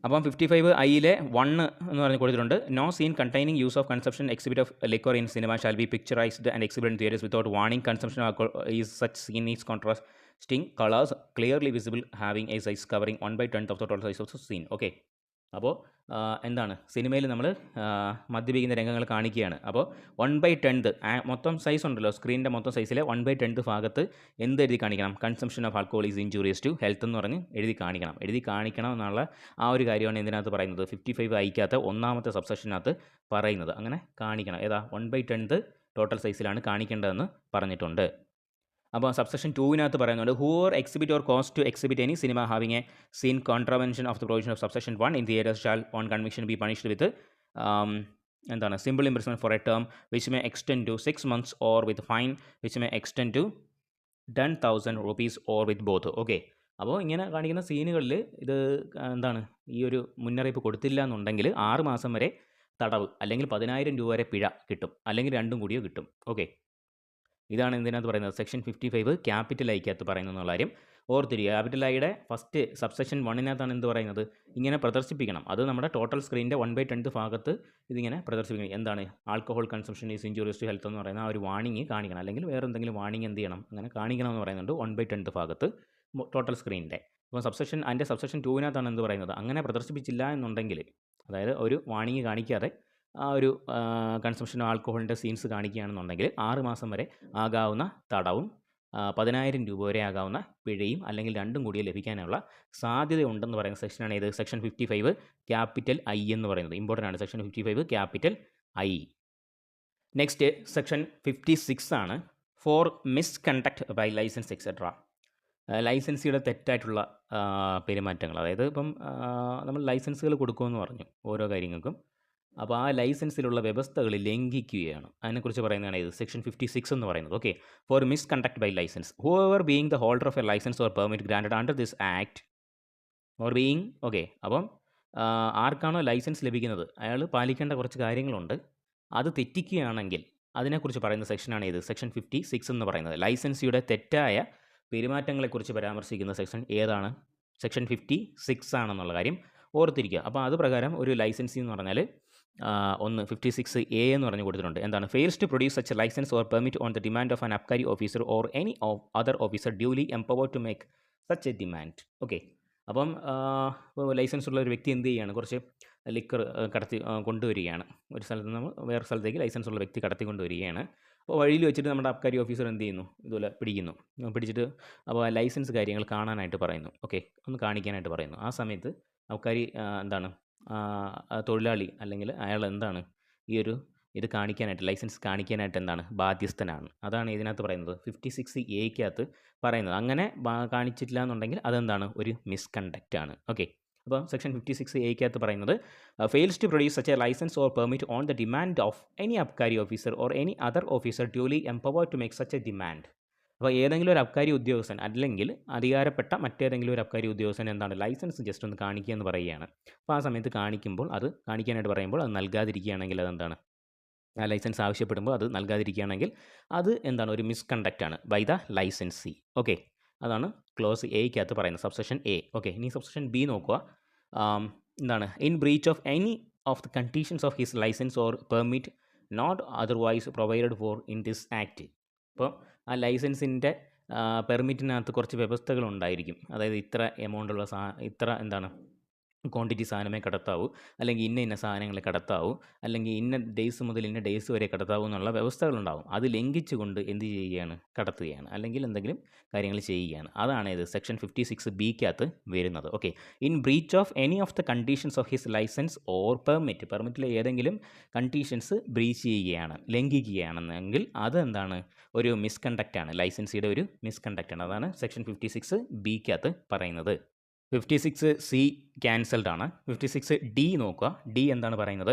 അപ്പം 55Iലെ 1 എന്ന് പറഞ്ഞ് കൊടുത്തിട്ടുണ്ട്. No scene containing use of consumption exhibit of liquor in cinema shall be picturised and exhibit in theatres without warning. Consumption of is such scene is contrasting colours clearly visible having a size covering 1/10 of the total size of the scene. Okay, അപ്പോൾ എന്താണ് സിനിമയിൽ നമ്മൾ മദ്യപിക്കുന്ന രംഗങ്ങൾ കാണിക്കുകയാണ്. അപ്പോൾ 1/10 മൊത്തം size ഉണ്ടല്ലോ, സ്ക്രീനിൻ്റെ മൊത്തം സൈസിലെ 1/10 ഭാഗത്ത് എന്ത് എഴുതി കാണിക്കണം? Consumption of alcohol is injurious to health എന്ന് പറഞ്ഞ് എഴുതി കാണിക്കണം എന്നുള്ള ആ ഒരു കാര്യമാണ് ഇതിനകത്ത് പറയുന്നത്. 55Iക്കകത്ത് 1ാമത്തെ സബ്സെക്ഷനകത്ത് പറയുന്നത്. അങ്ങനെ കാണിക്കണം. ഏതാ? 1/10 ടോട്ടൽ സൈസിലാണ് കാണിക്കേണ്ടതെന്ന് പറഞ്ഞിട്ടുണ്ട്. അപ്പോൾ സബ്സെക്ഷൻ 2വിനകത്ത് പറയുന്നുണ്ട്. Whoever exhibit or cause to exhibit any cinema having a scene contravention of the provision of subsection 1 in theatres shall on conviction be punished with എന്താണ് simple imprisonment for a term which may extend to 6 months or with fine which may extend to 10,000 rupees or with both. Okay, അപ്പോൾ ഇങ്ങനെ കാണിക്കുന്ന സീനുകളിൽ ഇത് എന്താണ് ഈ ഒരു മുന്നറിയിപ്പ് കൊടുത്തില്ല എന്നുണ്ടെങ്കിൽ 6 മാസം വരെ തടവ് അല്ലെങ്കിൽ 10,000 രൂപ വരെ പിഴ കിട്ടും, അല്ലെങ്കിൽ രണ്ടും കൂടിയോ കിട്ടും. ഓക്കെ, ഇതാണ് ഇതിനകത്ത് പറയുന്നത് സെക്ഷൻ 55 ക്യാപിറ്റൽ ഐക്കകത്ത് പറയുന്നത് എന്നുള്ള കാര്യം ഓർത്തിരിക്കുക. ക്യാപിറ്റൽ ഐയുടെ ഫസ്റ്റ് സബ്സെക്ഷൻ 1-നകത്താണ് എന്ത് പറയുന്നത്, ഇങ്ങനെ പ്രദർശിപ്പിക്കണം. അത് നമ്മുടെ ടോട്ടൽ സ്ക്രീനിൻ്റെ 1/10 ഭാഗത്ത് ഇതിങ്ങനെ പ്രദർശിപ്പിക്കണം. എന്താണ് alcohol consumption is injurious to health എന്ന് പറയുന്ന ആ ഒരു വാണിംഗ് കാണിക്കണം, അല്ലെങ്കിൽ വേറെ എന്തെങ്കിലും വാണിംഗ് എന്ത് ചെയ്യണം, അങ്ങനെ കാണിക്കണം എന്ന് പറയുന്നുണ്ട് 1/10 ഭാഗത്ത് ടോട്ടൽ സ്ക്രീനിൻ്റെ. അപ്പോൾ അതിൻ്റെ സബ്സെക്ഷൻ 2-നകത്താണ് എന്ത് പറയുന്നത്, അങ്ങനെ പ്രദർശിപ്പിച്ചില്ല എന്നുണ്ടെങ്കിൽ, അതായത് ഒരു വാണിംഗ് കാണിക്കാതെ ആ ഒരു കൺസംഷൻ ആൽക്കഹോളിൻ്റെ സീൻസ് കാണിക്കുകയാണെന്നുണ്ടെങ്കിൽ 6 മാസം വരെ ആകാവുന്ന തടവും 10,000 രൂപ വരെ ആകാവുന്ന പിഴയും അല്ലെങ്കിൽ രണ്ടും കൂടി ലഭിക്കാനുള്ള സാധ്യതയുണ്ടെന്ന് പറയുന്ന സെക്ഷനാണ് ഇത് സെക്ഷൻ 55 ക്യാപിറ്റൽ ഐ എന്ന് പറയുന്നത്. ഇമ്പോർട്ടൻ്റ് ആണ് section 55 capital I. Next section 56 ആണ് for misconduct by licence etcetera. ലൈസൻസിയുടെ തെറ്റായിട്ടുള്ള പെരുമാറ്റങ്ങൾ, അതായത് ഇപ്പം നമ്മൾ ലൈസൻസുകൾ കൊടുക്കുമെന്ന് പറഞ്ഞു ഓരോ കാര്യങ്ങൾക്കും. അപ്പോൾ ആ ലൈസൻസിലുള്ള വ്യവസ്ഥകൾ ലംഘിക്കുകയാണ്, അതിനെക്കുറിച്ച് പറയുന്നതാണ് ഇത് സെക്ഷൻ 56 എന്ന് പറയുന്നത്. Okay, for misconduct by licence whoever being the holder of a licence or permit granted under this act or being. Okay, അപ്പം ആർക്കാണോ ലൈസൻസ് ലഭിക്കുന്നത് അയാൾ പാലിക്കേണ്ട കുറച്ച് കാര്യങ്ങളുണ്ട്. അത് തെറ്റിക്കുകയാണെങ്കിൽ അതിനെക്കുറിച്ച് പറയുന്ന സെക്ഷനാണ് ഇത് സെക്ഷൻ 56 എന്ന് പറയുന്നത്. ലൈസൻസിയുടെ തെറ്റായ പെരുമാറ്റങ്ങളെക്കുറിച്ച് പരാമർശിക്കുന്ന സെക്ഷൻ ഏതാണ്, സെക്ഷൻ 56 ആണെന്നുള്ള കാര്യം ഓർത്തിരിക്കുക. അപ്പോൾ അത് പ്രകാരം ഒരു ലൈസൻസി എന്ന് പറഞ്ഞാൽ 56A എന്ന് പറഞ്ഞ് കൊടുത്തിട്ടുണ്ട്. എന്താണ്, fails to produce such licence or permit on the demand of an Abkari officer or any other officer duly empowered to make such a demand. Okay, അപ്പം ലൈസൻസ് ഉള്ള ഒരു വ്യക്തി എന്ത് ചെയ്യുകയാണ്, കുറച്ച് ലിക്കർ കടത്തി കൊണ്ടുവരികയാണ് ഒരു സ്ഥലത്ത് നിന്ന് വേറെ സ്ഥലത്തേക്ക് ലൈസൻസ് ഉള്ള വ്യക്തി കടത്തി കൊണ്ടുവരികയാണ്. അപ്പോൾ വഴിയിൽ വെച്ചിട്ട് നമ്മുടെ അബ്കാരി ഓഫീസർ എന്ത് ചെയ്യുന്നു, ഇതുപോലെ പിടിച്ചിട്ട് അപ്പോൾ ലൈസൻസ് കാര്യങ്ങൾ കാണാനായിട്ട് പറയുന്നു. ഓക്കെ, ഒന്ന് കാണിക്കാനായിട്ട് പറയുന്നു. ആ സമയത്ത് അബ്കാരി എന്താണ് തൊഴിലാളി അല്ലെങ്കിൽ അയാൾ എന്താണ് ഇത് കാണിക്കാനായിട്ട്, ലൈസൻസ് കാണിക്കാനായിട്ട് എന്താണ് ബാധ്യസ്ഥനാണ്. അതാണ് ഇതിനകത്ത് പറയുന്നത് 56A പറയുന്നത്. അങ്ങനെ കാണിച്ചിട്ടില്ല എന്നുണ്ടെങ്കിൽ അതെന്താണ്, ഒരു മിസ്കണ്ടക്റ്റ് ആണ്. ഓക്കെ, അപ്പോൾ സെക്ഷൻ 56A പറയുന്നത് fails to produce such a licence or permit on the demand of any Abkari officer or any other officer duly empowered to make such a demand. അപ്പോൾ ഏതെങ്കിലും ഒരു അബ്കാരി ഉദ്യോഗസ്ഥൻ അല്ലെങ്കിൽ അധികാരപ്പെട്ട മറ്റേതെങ്കിലും ഒരു അബ്കാരി ഉദ്യോഗസ്ഥൻ എന്താണ് ലൈസൻസ് ജസ്റ്റ് ഒന്ന് കാണിക്കുക എന്ന് പറയുകയാണ്. അപ്പോൾ ആ സമയത്ത് അത് കാണിക്കാനായിട്ട് പറയുമ്പോൾ അത് നൽകാതിരിക്കുകയാണെങ്കിൽ അതെന്താണ്, ആ ലൈസൻസ് ആവശ്യപ്പെടുമ്പോൾ അത് നൽകാതിരിക്കുകയാണെങ്കിൽ അത് എന്താണ്, ഒരു മിസ്കണ്ടക്റ്റ് ആണ് ബൈ ദ ലൈസൻസി. ഓക്കെ, അതാണ് ക്ലോസ് എയ്ക്കകത്ത് പറയുന്നത്, സബ്സെക്ഷൻ എ. ഓക്കെ, ഇനി സബ്സെക്ഷൻ ബി നോക്കുക. എന്താണ്, in breach of any of the conditions of his licence or permit not otherwise provided for in this act. അപ്പോൾ ആ ലൈസൻസിൻ്റെ പെർമിറ്റിനകത്ത് കുറച്ച് വ്യവസ്ഥകളുണ്ടായിരിക്കും. അതായത് ഇത്ര എമൗണ്ടുള്ള ഇത്ര എന്താണ് ക്വാണ്ടിറ്റി സാധനമേ കടത്താവൂ, അല്ലെങ്കിൽ ഇന്ന സാധനങ്ങളെ കടത്താവൂ, അല്ലെങ്കിൽ ഇന്ന ഡേയ്സ് മുതൽ ഇന്ന ഡേയ്സ് വരെ കടത്താവൂ എന്നുള്ള വ്യവസ്ഥകളുണ്ടാവും. അത് ലംഘിച്ചുകൊണ്ട് എന്ത് ചെയ്യുകയാണ്, കടത്തുകയാണ്, അല്ലെങ്കിൽ എന്തെങ്കിലും കാര്യങ്ങൾ ചെയ്യുകയാണ്. അതാണ് ഇത് സെക്ഷൻ 56B വരുന്നത്. Okay, in breach of any of the conditions of his licence or പെർമിറ്റിലെ ഏതെങ്കിലും കണ്ടീഷൻസ് ബ്രീച്ച് ചെയ്യുകയാണ്, ലംഘിക്കുകയാണെന്നെങ്കിൽ അതെന്താണ്, ഒരു മിസ്കണ്ടക്റ്റാണ്, ലൈസൻസിയുടെ ഒരു മിസ്കണ്ടക്റ്റാണ്. അതാണ് സെക്ഷൻ 56B പറയുന്നത്. 56C ക്യാൻസൽഡ് ആണ്. 56D നോക്കുക. ഡി എന്താണ് പറയുന്നത്,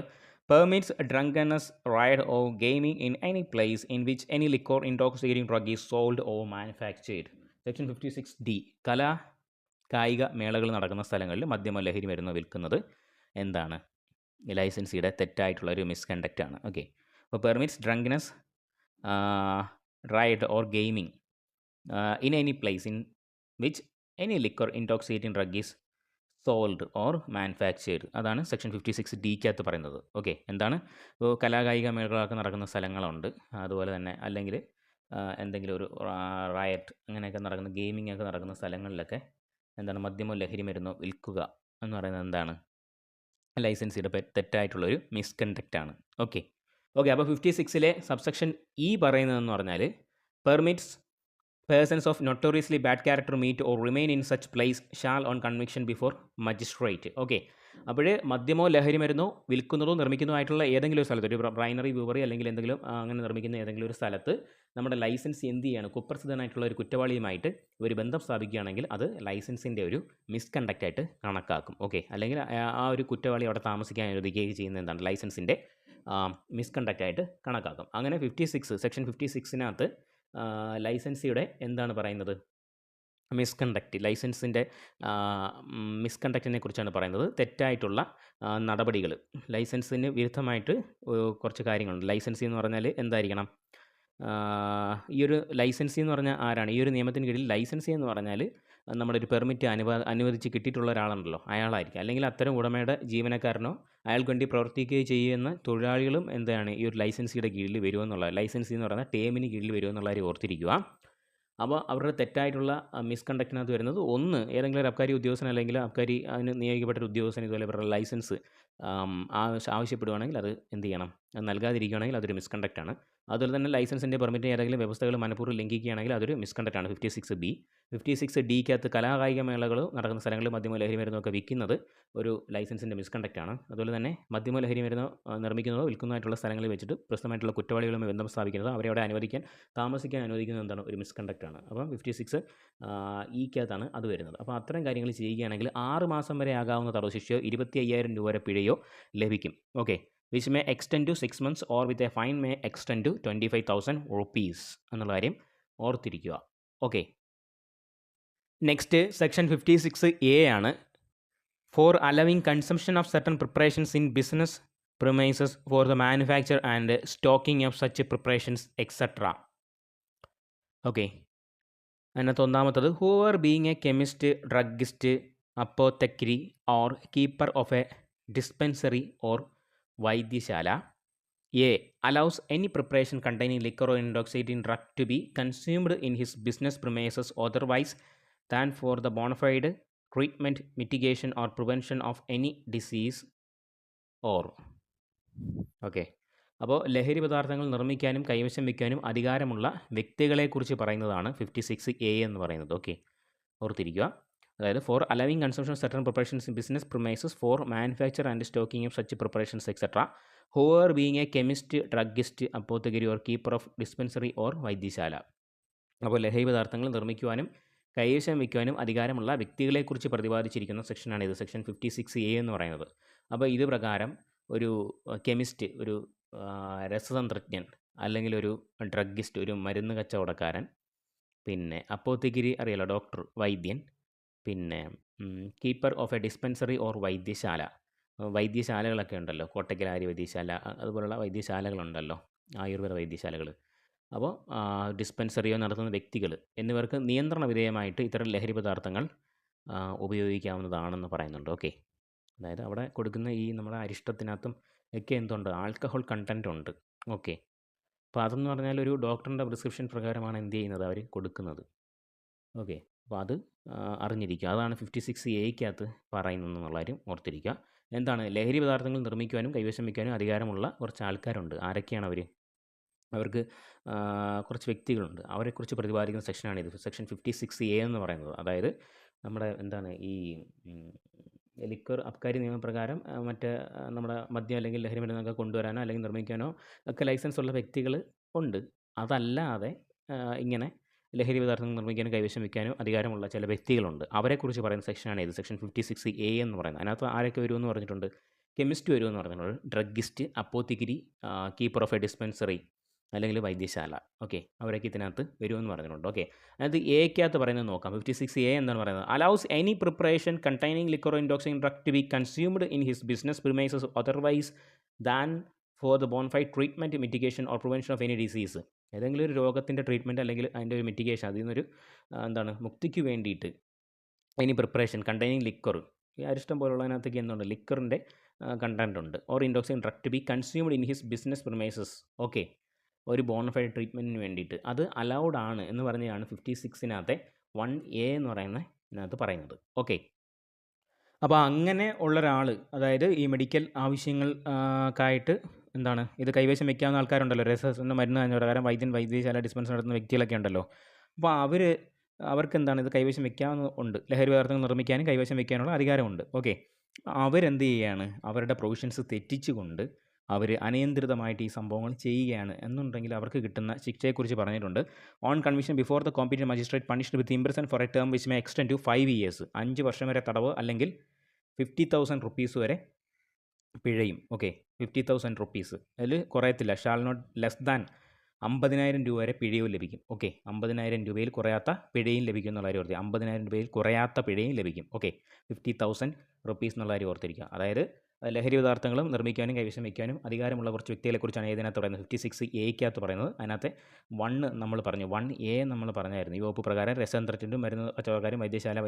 permits drunkenness riot or gaming in any place in which any liquor intoxicating drug is sold or manufactured. Section 56D കായിക മേളകൾ നടക്കുന്ന സ്ഥലങ്ങളിൽ മദ്യമോ ലഹരി മരുന്നോ വിൽക്കുന്നത് എന്താണ്, ലൈസൻസിയുടെ തെറ്റായിട്ടുള്ള ഒരു മിസ്കണ്ടക്റ്റ് ആണ്. ഓക്കെ, അപ്പോൾ permits drunkenness riot or gaming in any place in which any liquor intoxicating drug is sold or manufactured. അതാണ് സെക്ഷൻ 56D പറയുന്നത്. ഓക്കെ, എന്താണ്, ഇപ്പോൾ കലാകായിക മേളകളൊക്കെ നടക്കുന്ന സ്ഥലങ്ങളുണ്ട്, അതുപോലെ തന്നെ അല്ലെങ്കിൽ എന്തെങ്കിലും ഒരു റയറ്റ് അങ്ങനെയൊക്കെ നടക്കുന്ന ഗെയിമിംഗ് ഒക്കെ നടക്കുന്ന സ്ഥലങ്ങളിലൊക്കെ എന്താണ്, മദ്യമോ ലഹരി മരുന്നോ വിൽക്കുക എന്ന് പറയുന്നത് എന്താണ്, ലൈസൻസിയുടെ തെറ്റായിട്ടുള്ളൊരു മിസ്കണ്ടക്റ്റാണ്. ഓക്കെ, അപ്പോൾ 56-ലെ സബ്സെക്ഷൻ ഇ പറയുന്നതെന്ന് പറഞ്ഞാൽ permits persons of notoriously bad character meet or remain in such place shall on conviction before magistrate. Okay, അപ്പോൾ മദ്യമോ ലഹരി മരുന്നോ വിൽക്കുന്നതോ നിർമ്മിക്കുന്നതോ ആയിട്ടുള്ള ഏതെങ്കിലും ഒരു സ്ഥലത്ത്, ഒരു ബ്രൈനറി ബ്യൂവറി അല്ലെങ്കിൽ എന്തെങ്കിലും അങ്ങനെ നിർമ്മിക്കുന്ന ഏതെങ്കിലും ഒരു സ്ഥലത്ത് നമ്മുടെ ലൈസൻസ് എന്ത് ചെയ്യാണ്, കുപ്രസിദ്ധനായിട്ടുള്ള ഒരു കുറ്റവാളിയുമായിട്ട് ഒരു ബന്ധം സ്ഥാപിക്കുകയാണെങ്കിൽ അത് ലൈസൻസിൻ്റെ ഒരു മിസ്കണ്ടക്റ്റ് ആയിട്ട് കണക്കാക്കും. ഓക്കെ, അല്ലെങ്കിൽ ആ ഒരു കുറ്റവാളി അവിടെ താമസിക്കാൻ അനുവദിക്കുകയും ചെയ്യുന്ന എന്താണ് ലൈസൻസിൻ്റെ മിസ്കണ്ടക്റ്റ് ആയിട്ട് കണക്കാക്കും. അങ്ങനെ സെക്ഷൻ 56 ലൈസൻസിയുടെ എന്താണ് പറയുന്നത്, ലൈസൻസിൻ്റെ മിസ്കണ്ടക്റ്റിനെ കുറിച്ചാണ് പറയുന്നത്. തെറ്റായിട്ടുള്ള നടപടികൾ, ലൈസൻസിന് വിരുദ്ധമായിട്ട് കുറച്ച് കാര്യങ്ങളുണ്ട്. ലൈസൻസി എന്ന് പറഞ്ഞാൽ എന്തായിരിക്കണം, ഈ ഒരു ലൈസൻസി എന്ന് പറഞ്ഞാൽ ആരാണ്, ഈ ഒരു നിയമത്തിന് കീഴിൽ ലൈസൻസി എന്ന് പറഞ്ഞാൽ നമ്മുടെ ഒരു പെർമിറ്റ് അനുവദിച്ച് കിട്ടിയിട്ടുള്ള ഒരാളുണ്ടല്ലോ, അയാളായിരിക്കും. അല്ലെങ്കിൽ അത്തരം ഉടമയുടെ ജീവനക്കാരനോ അയാൾക്ക് വേണ്ടി പ്രവർത്തിക്കുകയോ ചെയ്യുന്ന തൊഴിലാളികളും എന്താണ് ഈ ഒരു ലൈസൻസിയുടെ കീഴിൽ വരുമെന്നുള്ളത്, ലൈസൻസി എന്ന് പറയുന്ന ടേമിന് കീഴിൽ വരുമെന്നുള്ള കാര്യം ഓർത്തിരിക്കുക. അപ്പോൾ അവരുടെ തെറ്റായിട്ടുള്ള മിസ്കണ്ടക്റ്റിനകത്ത് വരുന്നത് ഒന്ന്, ഏതെങ്കിലും ഒരു അബ്കാരി ഉദ്യോഗസ്ഥൻ അല്ലെങ്കിൽ അബ്കാരി അതിന് നിയോഗിക്കപ്പെട്ട ഒരു ഉദ്യോഗസ്ഥൻ ഇതുപോലെ ഇവരുടെ ലൈസൻസ് ആവശ്യപ്പെടുവാണെങ്കിൽ അത് എന്ത് ചെയ്യണം, അത് നൽകാതിരിക്കുകയാണെങ്കിൽ അതൊരു മിസ്കണ്ടക്റ്റാണ്. അതുപോലെ തന്നെ ലൈസൻസിൻ്റെ പെർമിറ്റ് ഏതെങ്കിലും വ്യവസ്ഥകൾ മനഃപൂർവ്വം ലംഘിക്കുകയാണെങ്കിൽ അതൊരു മിസ്കണ്ടക്റ്റാണ്. 56B. 56Dക്കകത്ത് കലാകായിക മേളകൾ നടക്കുന്ന സ്ഥലങ്ങളിൽ മദ്യമോ ലഹരി മരുന്നൊക്കെ വിൽക്കുന്നത് ഒരു ലൈസൻസിൻ്റെ മിസ്കണ്ടക്റ്റാണ്. അതുപോലെ തന്നെ മദ്യമോ ലഹരി മരുന്നോ നിർമ്മിക്കുന്നതോ വിൽക്കുന്നതായിട്ടുള്ള സ്ഥലങ്ങളിൽ വെച്ചിട്ട് പ്രശ്നമായിട്ടുള്ള കുറ്റവാളികളുമായി ബന്ധം സ്ഥാപിക്കുന്നത്, അവരെ അവിടെ താമസിക്കാൻ അനുവദിക്കുന്നത് എന്താണ്, ഒരു മിസ്കണ്ടക്റ്റാണ്. അപ്പം 56Eക്കകത്താണ് അത് വരുന്നത്. അപ്പോൾ അത്തരം കാര്യങ്ങൾ ചെയ്യുകയാണെങ്കിൽ 6 മാസം വരെ ആകാവുന്ന തടവ് ശിക്ഷയോ 25,000 രൂപ വരെ പിഴയോ ലഭിക്കും. Okay, which may extend to 6 months or with a fine may extend to 25,000 rupees എന്നുള്ള കാര്യം ഓർത്തിരിക്കുക. ഓക്കെ, നെക്സ്റ്റ് സെക്ഷൻ 56A ആണ്. For allowing consumption of certain preparations in business premises for the manufacture and stocking of such preparations etcetera. Okay, അതിനകത്ത് ഒന്നാമത്തത്, whoever being a chemist, druggist, apothecary or keeper of a dispensary or വൈദ്യശാല A allows any preparation containing liquor or intoxicating drug to be consumed in his business premises otherwise than for the bona fide treatment, mitigation or prevention of any disease or. Okay, അപ്പോൾ ലഹരി പദാർത്ഥങ്ങൾ നിർമ്മിക്കാനും കൈവശം വയ്ക്കാനും അധികാരമുള്ള വ്യക്തികളെക്കുറിച്ച് പറയുന്നതാണ് 56A എന്ന് പറയുന്നത്. ഓക്കെ, ഓർത്തിരിക്കുക. അതായത് for allowing consumption of certain preparations in business premises for manufacture and stocking of such preparations etcetera, whoever being a chemist, druggist, apothecary or keeper of dispensary or വൈദ്യശാല. അപ്പോൾ ലഹരി പദാർത്ഥങ്ങൾ നിർമ്മിക്കുവാനും കൈവശം വയ്ക്കുവാനും അധികാരമുള്ള വ്യക്തികളെക്കുറിച്ച് പ്രതിപാദിച്ചിരിക്കുന്ന സെക്ഷനാണ് ഇത്, സെക്ഷൻ 56A എന്ന് പറയുന്നത്. അപ്പോൾ ഇത് പ്രകാരം ഒരു കെമിസ്റ്റ്, ഒരു രസതന്ത്രജ്ഞൻ, അല്ലെങ്കിൽ ഒരു ഡ്രഗിസ്റ്റ്, ഒരു മരുന്ന് കച്ചവടക്കാരൻ, പിന്നെ അപ്പോത്തക്കരി അറിയാലോ, ഡോക്ടർ, വൈദ്യൻ, പിന്നെ keeper of a dispensary or വൈദ്യശാല, വൈദ്യശാലകളൊക്കെ ഉണ്ടല്ലോ, കോട്ടയ്ക്കൽ ആര്യ വൈദ്യശാല, അതുപോലുള്ള വൈദ്യശാലകളുണ്ടല്ലോ, ആയുർവേദ വൈദ്യശാലകൾ. അപ്പോൾ ഡിസ്പെൻസറിയോ നടത്തുന്ന വ്യക്തികൾ എന്നിവർക്ക് നിയന്ത്രണ വിധേയമായിട്ട് ഇത്തരം ലഹരി പദാർത്ഥങ്ങൾ ഉപയോഗിക്കാവുന്നതാണെന്ന് പറയുന്നുണ്ട്. ഓക്കെ, അതായത് അവിടെ കൊടുക്കുന്ന ഈ നമ്മുടെ അരിഷ്ടത്തിനകത്തും ഒക്കെ എന്തുണ്ട്, ആൽക്കഹോൾ കണ്ടൻറ്റ് ഉണ്ട്. ഓക്കെ, അപ്പോൾ അതെന്ന് പറഞ്ഞാൽ ഒരു ഡോക്ടറിൻ്റെ പ്രിസ്ക്രിപ്ഷൻ പ്രകാരമാണ് എന്ത് ചെയ്യുന്നത്, അവർ കൊടുക്കുന്നത്. ഓക്കെ, അപ്പോൾ അത് അറിഞ്ഞിരിക്കുക. അതാണ് 56Aക്കകത്ത് പറയുന്നതെന്നുള്ള കാര്യം ഓർത്തിരിക്കുക. എന്താണ്, ലഹരി പദാർത്ഥങ്ങൾ നിർമ്മിക്കുവാനും കൈവശം വയ്ക്കാനും അധികാരമുള്ള കുറച്ച് ആൾക്കാരുണ്ട്. ആരൊക്കെയാണ് അവർ? അവർക്ക് കുറച്ച് വ്യക്തികളുണ്ട്. അവരെക്കുറിച്ച് പ്രതിപാദിക്കുന്ന സെക്ഷനാണിത്, സെക്ഷൻ 56A എന്ന് പറയുന്നത്. അതായത് നമ്മുടെ എന്താണ് ഈ ലിക്വർ അബ്കാരി നിയമപ്രകാരം മറ്റ് നമ്മുടെ മദ്യം അല്ലെങ്കിൽ ലഹരി മരുന്നൊക്കെ കൊണ്ടുവരാനോ അല്ലെങ്കിൽ നിർമ്മിക്കാനോ ഒക്കെ ലൈസൻസ് ഉള്ള വ്യക്തികൾ ഉണ്ട്. അതല്ലാതെ ഇങ്ങനെ ലഹരി പദാർത്ഥങ്ങൾ നിർമ്മിക്കാനും കൈവശം വയ്ക്കാനും അധികാരമുള്ള ചില വ്യക്തികളുണ്ട്. അവരെക്കുറിച്ച് പറയുന്ന സെക്ഷനാണ് ഇത്, സെക്ഷൻ 56A എന്ന് പറയുന്നത്. അതിനകത്ത് ആരൊക്കെ വരുമെന്ന് പറഞ്ഞിട്ടുണ്ട്, കെമിസ്റ്റ് വരുമെന്ന് പറഞ്ഞിട്ടുണ്ട്, druggist, apothecary, keeper of a dispensary അല്ലെങ്കിൽ വൈദ്യശാല. ഓക്കെ, അവരൊക്കെ ഇതിനകത്ത് വരുമെന്ന് പറഞ്ഞിട്ടുണ്ട്. ഓക്കെ, അത് എക്കകത്ത് പറയുന്നത് നോക്കാം. 56A എന്താണ് പറയുന്നത്, allows any preparation containing liquor or intoxicant drug to be consumed in his business premises otherwise than for the bona fide treatment, mitigation or prevention of any disease. ഏതെങ്കിലും ഒരു രോഗത്തിൻ്റെ ട്രീറ്റ്മെൻറ്റ് അല്ലെങ്കിൽ അതിൻ്റെ ഒരു മിറ്റിഗേഷൻ, അതിൽ നിന്നൊരു എന്താണ് മുക്തിക്ക് വേണ്ടിയിട്ട് എനി പ്രിപ്പറേഷൻ കണ്ടെയ്നിങ് ലിക്വർ, ഈ അരിഷ്ടം പോലുള്ളതിനകത്തേക്ക് എന്തുണ്ട്, ലിക്വറിൻ്റെ കണ്ടൻറ്റ് ഉണ്ട്, or intoxicant drug to be consumed in his business premises. Okay, ഒരു ബോണഫൈഡ് ട്രീറ്റ്മെൻറ്റിന് വേണ്ടിയിട്ട് അത് അലൗഡ് ആണ് എന്ന് പറഞ്ഞാണ് 56-നകത്തെ 1A എന്ന് പറയുന്ന ഇതിനകത്ത് പറയുന്നത്. ഓക്കെ, അപ്പോൾ അങ്ങനെ ഉള്ളൊരാൾ, അതായത് ഈ മെഡിക്കൽ ആവശ്യങ്ങൾക്കായിട്ട് എന്താണ് ഇത് കൈവശം വയ്ക്കാവുന്ന ആൾക്കാരുണ്ടല്ലോ, രസ മരുന്ന് എന്ന പ്രകാരം വൈദ്യൻ, വൈദ്യശാല, ഡിസ്പെൻസറി നടത്തുന്ന വ്യക്തികളൊക്കെ ഉണ്ടല്ലോ, അപ്പോൾ അവർക്കെന്താണ് ഇത് കൈവശം വെക്കാവുന്ന ലഹരി പദാർത്ഥങ്ങൾ നിർമ്മിക്കാനും കൈവശം വെക്കാനുള്ള അധികാരമുണ്ട്. ഓക്കെ. അവരെന്ത് ചെയ്യുകയാണ്, അവരുടെ പ്രൊവിഷൻസ് തെറ്റിച്ചുകൊണ്ട് അവർ അനിയന്ത്രിതമായിട്ട് ഈ സംഭവങ്ങൾ ചെയ്യുകയാണ് എന്നുണ്ടെങ്കിൽ അവർക്ക് കിട്ടുന്ന ശിക്ഷയെക്കുറിച്ച് പറഞ്ഞിട്ടുണ്ട്. On conviction before the competent magistrate punished with imprison for a term which may extend to 5 years, 5 വർഷം വരെ തടവ് അല്ലെങ്കിൽ 50,000 rupees വരെ പിഴയും. ഓക്കെ, 50,000 rupees അതിൽ കുറയത്തില്ല. ഷാൾ നോട്ട് ലെസ് ദാൻ 50,000 രൂപ വരെ പിഴയും ലഭിക്കും. ഓക്കെ, 50,000 രൂപയിൽ കുറയാത്ത പിഴയും ലഭിക്കും എന്നുള്ള കാര്യം ഓർത്തിരിക്കുക. 50,000 രൂപയിൽ കുറയാത്ത പിഴയും ലഭിക്കും. ഓക്കെ, 50,000 rupees എന്നുള്ള കാര്യം ഓർത്തിരിക്കുക. അതായത് ലഹരി പദാർത്ഥങ്ങളും നിർമ്മിക്കാനും കൈവശം വയ്ക്കാനും അധികാരമുള്ള കുറച്ച് വ്യക്തികളെക്കുറിച്ചാണ് ഇതിനകത്ത് പറയുന്നത്. 56A പറയുന്നത്. അതിനകത്ത് 1 നമ്മൾ പറഞ്ഞു, 1A നമ്മൾ പറഞ്ഞായിരുന്നു. ഈ വകുപ്പ് പ്രകാരം രസതന്ത്രത്തിൻ്റെ മരുന്ന് കച്ചവടക്കാരും വൈദ്യശാല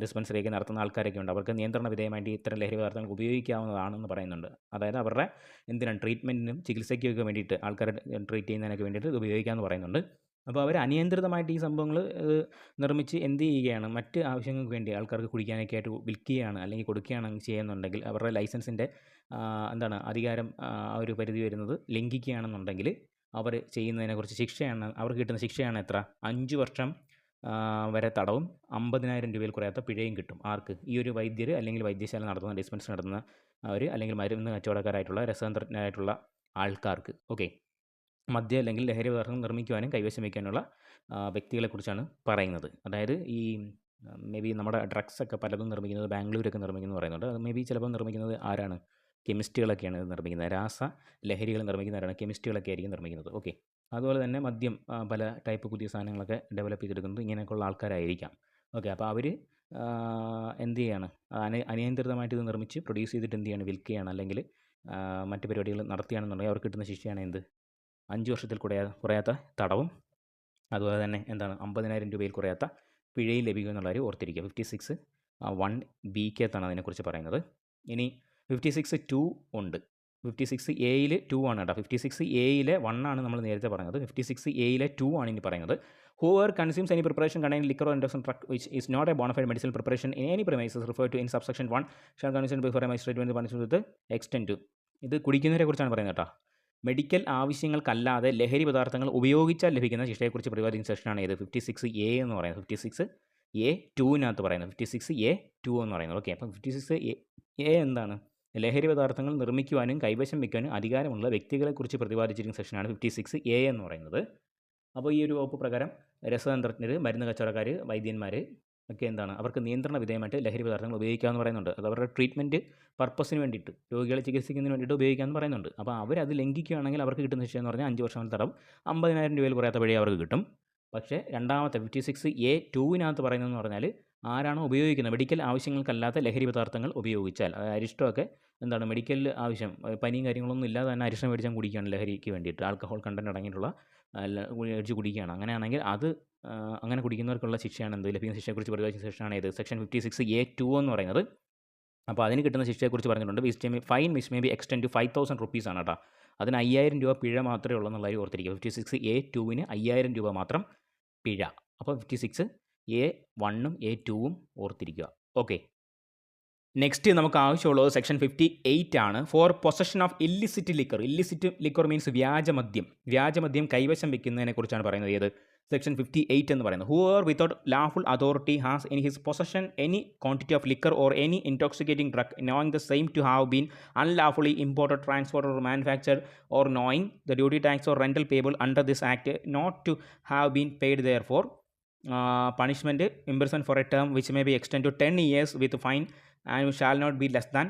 ഡിസ്പെൻസറിയൊക്കെ നടത്തുന്ന ആൾക്കാരൊക്കെ ഉണ്ട്. അവർക്ക് നിയന്ത്രണ വിധേയമായിട്ട് ഇത്തരം ലഹരി പദാർത്ഥങ്ങൾ ഉപയോഗിക്കാവുന്നതാണെന്ന് പറയുന്നുണ്ട്. അതായത് അവരുടെ ട്രീറ്റ്മെൻറ്റിനും ചികിത്സയ്ക്കൊക്കെ വേണ്ടിയിട്ട് ആൾക്കാരെ ട്രീറ്റ് ചെയ്യുന്നതിനൊക്കെ വേണ്ടിയിട്ട് ഇത് ഉപയോഗിക്കാമെന്ന് പറയുന്നുണ്ട്. അപ്പോൾ അവർ അനിയന്ത്രിതമായിട്ട് ഈ സംഭവങ്ങൾ നിർമ്മിച്ച് എന്ത് ചെയ്യുകയാണ്, മറ്റ് ആവശ്യങ്ങൾക്ക് വേണ്ടി ആൾക്കാർക്ക് കുടിക്കാനൊക്കെ ആയിട്ട് വിൽക്കുകയാണ് അല്ലെങ്കിൽ കൊടുക്കുകയാണ് ചെയ്യുന്നുണ്ടെങ്കിൽ അവരുടെ ലൈസൻസിൻ്റെ അധികാരം ഒരു പരിധി വരുന്നത് ലംഘിക്കുകയാണെന്നുണ്ടെങ്കിൽ അവർ ചെയ്യുന്നതിനെക്കുറിച്ച് അവർക്ക് കിട്ടുന്ന ശിക്ഷയാണ് എത്ര? 5 വർഷം വരെ തടവും 50,000 രൂപയിൽ കുറയാത്ത പിഴയും കിട്ടും. ആർക്ക്? ഈ ഒരു വൈദ്യർ അല്ലെങ്കിൽ വൈദ്യശാല നടത്തുന്ന ഡിസ്പെൻസറി നടത്തുന്ന അവർ അല്ലെങ്കിൽ മരുന്ന് കച്ചവടക്കാരായിട്ടുള്ള രസതന്ത്രജ്ഞരായിട്ടുള്ള ആൾക്കാർക്ക്. ഓക്കെ, മദ്യം അല്ലെങ്കിൽ ലഹരി പദാർത്ഥങ്ങൾ നിർമ്മിക്കുവാനും കൈവശം വയ്ക്കാനുള്ള വ്യക്തികളെക്കുറിച്ചാണ് പറയുന്നത്. അതായത് ഈ മേ ബി നമ്മുടെ ഡ്രഗ്സൊക്കെ പലതും നിർമ്മിക്കുന്നത് ബാംഗ്ലൂരൊക്കെ നിർമ്മിക്കുന്നു പറയുന്നുണ്ട്. അത് മേ ബി ചിലപ്പോൾ നിർമ്മിക്കുന്നത് ആരാണ്? കെമിസ്റ്റുകളൊക്കെയാണ് ഇത് നിർമ്മിക്കുന്നത്. ലഹരികൾ നിർമ്മിക്കുന്നവരാണ്, കെമിസ്റ്റുകളൊക്കെ ആയിരിക്കും നിർമ്മിക്കുന്നത്. ഓക്കെ, അതുപോലെ തന്നെ മദ്യം പല ടൈപ്പ് പുതിയ സാധനങ്ങളൊക്കെ ഡെവലപ്പ് ചെയ്തെടുക്കുന്നത് ഇങ്ങനെയൊക്കെയുള്ള ആൾക്കാരായിരിക്കാം. ഓക്കെ, അപ്പോൾ അവർ എന്ത് ചെയ്യാണ്, അനിയന്ത്രിതമായിട്ട് ഇത് നിർമ്മിച്ച് പ്രൊഡ്യൂസ് ചെയ്തിട്ട് എന്ത് ചെയ്യാണ്, വിൽക്കുകയാണ് അല്ലെങ്കിൽ മറ്റ് പരിപാടികൾ നടത്തുകയാണെന്നുണ്ടെങ്കിൽ അവർക്ക് കിട്ടുന്ന ശിക്ഷയാണ് 5 വർഷത്തിൽ കുറയാത്ത തടവും അതുപോലെ തന്നെ 50,000 രൂപയിൽ കുറയാത്ത പിഴയും ലഭിക്കും എന്നുള്ള കാര്യം ഓർത്തിരിക്കുക. 56(1)(b) അതിനെക്കുറിച്ച് പറയുന്നത്. ഇനി 56(2) ഉണ്ട്. 56Aയിൽ 2 ആണ് കേട്ടോ. 56Aയിലെ 1 ആണ് നമ്മൾ നേരത്തെ പറഞ്ഞത്. 56Aയിലെ 2 ആണ് ഇനി പറയുന്നത്. Whoever consumes any preparation containing liquor or intoxicant drug which is not a bona fide medicinal preparation in any premises referred to in subsection 1 shall conviction before a magistrate when the punishment with extent to. ഇത് കുടിക്കുന്നവരെ കുറിച്ചാണ് പറയുന്നത് കേട്ടോ. Medical ആവശ്യങ്ങൾക്കല്ലാതെ ലഹരി പദാർത്ഥങ്ങൾ ഉപയോഗിച്ചാൽ ലഭിക്കുന്ന ശിക്ഷയെക്കുറിച്ച് പ്രതിപാദിക്കുന്ന സെക്ഷനാണ് ഇത് 56A എന്ന് പറയുന്നത്. 56A(2) പറയുന്നത്. 56A(2) എന്ന് പറയുന്നത്. ഓക്കെ, അപ്പം 56A എന്താണ്? ലഹരി പദാർത്ഥങ്ങൾ നിർമ്മിക്കുവാനും കൈവശം വയ്ക്കാനും അധികാരമുള്ള വ്യക്തികളെക്കുറിച്ച് പ്രതിപാദിച്ചിരിക്കുന്ന സെക്ഷനാണ് 56A എന്ന് പറയുന്നത്. അപ്പോൾ ഈ ഒരു വകുപ്പ് പ്രകാരം രസതന്ത്രജ്ഞർ, മരുന്ന് കച്ചവടക്കാർ, വൈദ്യന്മാർ ഒക്കെ അവർക്ക് നിയന്ത്രണ വിധേയമായിട്ട് ലഹരി പദാർത്ഥങ്ങൾ ഉപയോഗിക്കാമെന്ന് പറയുന്നുണ്ട്. അത് അവരുടെ ട്രീറ്റ്മെൻറ്റ് പർപ്പസിന് വേണ്ടിയിട്ട്, രോഗികളെ ചികിത്സിക്കുന്നതിന് വേണ്ടിയിട്ട് ഉപയോഗിക്കാമെന്ന് പറയുന്നുണ്ട്. അപ്പോൾ അവരത് ലംഘിക്കുകയാണെങ്കിൽ അവർക്ക് കിട്ടുന്ന ശിക്ഷ എന്ന് പറഞ്ഞാൽ 5 വർഷം തടവും 50,000 രൂപയിൽ കുറയാത്ത പിഴ അവർക്ക് കിട്ടും. പക്ഷേ രണ്ടാമത്തെ 56A(2) പറയുന്നതെന്ന് പറഞ്ഞാൽ ആരാണോ ഉപയോഗിക്കുന്നത്, മെഡിക്കൽ ആവശ്യങ്ങൾക്കല്ലാത്ത ലഹരി പദാർത്ഥങ്ങൾ ഉപയോഗിച്ചാൽ, അതായത് അരിഷ്ടമൊക്കെ മെഡിക്കൽ ആവശ്യം, പനിയും കാര്യങ്ങളൊന്നും ഇല്ലാതെ തന്നെ അരിഷ്ടം മേടിച്ചാൽ കുടിക്കുകയാണ് ലഹരിക്ക് വേണ്ടിയിട്ട്, ആൽക്കഹോൾ കണ്ടൻറ്റ് അടങ്ങിയിട്ടുള്ള മേടിച്ച് കുടിക്കുകയാണ്. അങ്ങനെയാണെങ്കിൽ അങ്ങനെ കുടിക്കുന്നവർക്കുള്ള ശിക്ഷയാണ് ലഭിക്കുന്ന ശിക്ഷയെക്കുറിച്ച് പ്രതിപാദിക്കുന്ന സെക്ഷനാണ് ഇത് സെക്ഷൻ 56A(2) എന്ന് പറയുന്നത്. അപ്പോൾ അതിന് കിട്ടുന്ന ശിക്ഷയെക്കുറിച്ച് പറഞ്ഞിട്ടുണ്ട്. Fine which may be extend to 5,000 rupees ആണ് കേട്ടോ. അതിന് 5,000 രൂപ പിഴ മാത്രമേ ഉള്ളൂ എന്നുള്ള കാര്യം ഓർത്തിരിക്കുക. 56A(2)ന് 5,000 രൂപ മാത്രം പിഴ. അപ്പോൾ 56A(1)ഉം A(2)ഉം ഓർത്തിരിക്കുക. ഓക്കെ, നെക്സ്റ്റ് നമുക്ക് ആവശ്യമുള്ളത് സെക്ഷൻ 58 ആണ്. For possession of illicit liquor. Illicit liquor means വ്യാജമദ്യം കൈവശം വയ്ക്കുന്നതിനെക്കുറിച്ചാണ് പറയുന്നത്. ഏത്? സെക്ഷൻ 58 എന്ന് പറയുന്നത്. Whoever without lawful authority has in his possession any quantity of liquor or any intoxicating drug knowing the same to have been unlawfully imported, transported or manufactured or knowing the duty tax or rental payable under this act not to have been paid therefor punishment imprison for a term which may be extend to 10 years with fine and shall not be less than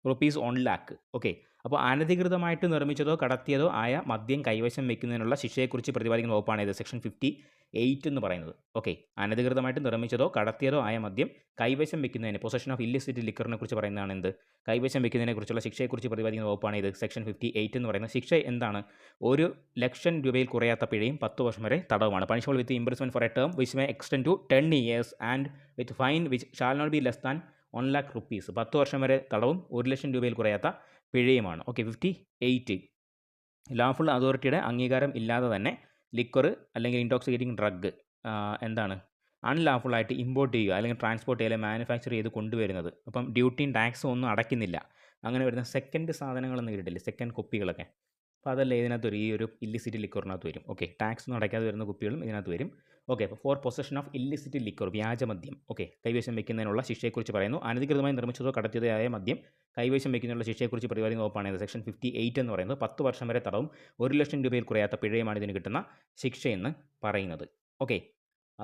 ₹1 lakh. Okay, അപ്പോൾ അനധികൃതമായിട്ട് നിർമ്മിച്ചതോ കടത്തിയതോ ആയ മദ്യം കൈവശം വയ്ക്കുന്നതിനുള്ള ശിക്ഷയെക്കുറിച്ച് പ്രതിപാദിക്കുന്ന വകുപ്പാണ് ഇത് section 58 എന്ന് പറയുന്നത്. ഓക്കെ, അനധികൃതമായിട്ട് നിർമ്മിച്ചതോ കടത്തിയതോ ആയ മദ്യം കൈവശം വയ്ക്കുന്നതിന്, പൊസഷൻ ഓഫ് ഇല്ലിസിറ്റ് ലിക്കറിനെ കുറിച്ച് പറയുന്നതാണ് എന്ത്? കൈവശം വയ്ക്കുന്നതിനെക്കുറിച്ചുള്ള ശിക്ഷയെക്കുറിച്ച് പ്രതിപാദിക്കുന്ന വകുപ്പാണ് ഇത് സെക്ഷൻ 58 എന്ന് പറയുന്നത്. ശിക്ഷ എന്താണ്? 1,00,000 രൂപയിൽ കുറയാത്ത പിഴയും 10 വർഷം വരെ തടവുമാണ്. Punishment with imprisonment for a term which may extend to 10 years and with fine which shall not be less than 1 lakh rupees. 10 വർഷം വരെ തടവും 1,00,000 രൂപയിൽ കുറയാത്ത പിഴയുമാണ്. ഓക്കെ, 58 ലാഫുൾ അതോറിറ്റിയുടെ അംഗീകാരം ഇല്ലാതെ തന്നെ ലിക്വർ അല്ലെങ്കിൽ ഇൻടോക്സിക്കേറ്റിംഗ് ഡ്രഗ് അൺലാഫുള്ളായിട്ട് ഇമ്പോർട്ട് ചെയ്യുക അല്ലെങ്കിൽ ട്രാൻസ്പോർട്ട് ചെയ്യുക, മാനുഫാക്ചർ ചെയ്ത് കൊണ്ടുവരുന്നത്. അപ്പം ഡ്യൂട്ടിയും ടാക്സും ഒന്നും അടയ്ക്കുന്നില്ല. അങ്ങനെ വരുന്ന സെക്കൻഡ് സാധനങ്ങളെന്ന് കേട്ടിട്ടില്ലേ, സെക്കൻഡ് കുപ്പികളൊക്കെ, അപ്പോൾ അതല്ല ഇതിനകത്ത് വരും, ഈ ഒരു ഇല്ലിസിറ്റ് ലിക്കറിനകത്ത് വരും. ഓക്കെ, ടാക്സ് ഒന്നും അടയ്ക്കാതെ വരുന്ന കുപ്പികളും ഇതിനകത്ത് വരും. ഓക്കെ, അപ്പോൾ for possession of illicit liquor, വ്യാജമദ്യം, ഓക്കെ, കൈവശം വയ്ക്കുന്നതിനുള്ള ശിക്ഷയെക്കുറിച്ച് പറയുന്നു. അനധികൃതമായി നിർമ്മിച്ചതോ കടത്തിയതോ ആയ മദ്യം കൈവശം വയ്ക്കുന്നതിനുള്ള ശിക്ഷയെക്കുറിച്ച് പ്രതിപാദിക്കുന്ന വകുപ്പാണ് സെക്ഷൻ 58 എന്ന് പറയുന്നത്. 10 വർഷം വരെ തടവും 1 ലക്ഷം രൂപയിൽ കുറയാത്ത പിഴയുമാണ് ഇതിന് കിട്ടുന്ന ശിക്ഷയെന്ന് പറയുന്നത്. ഓക്കെ,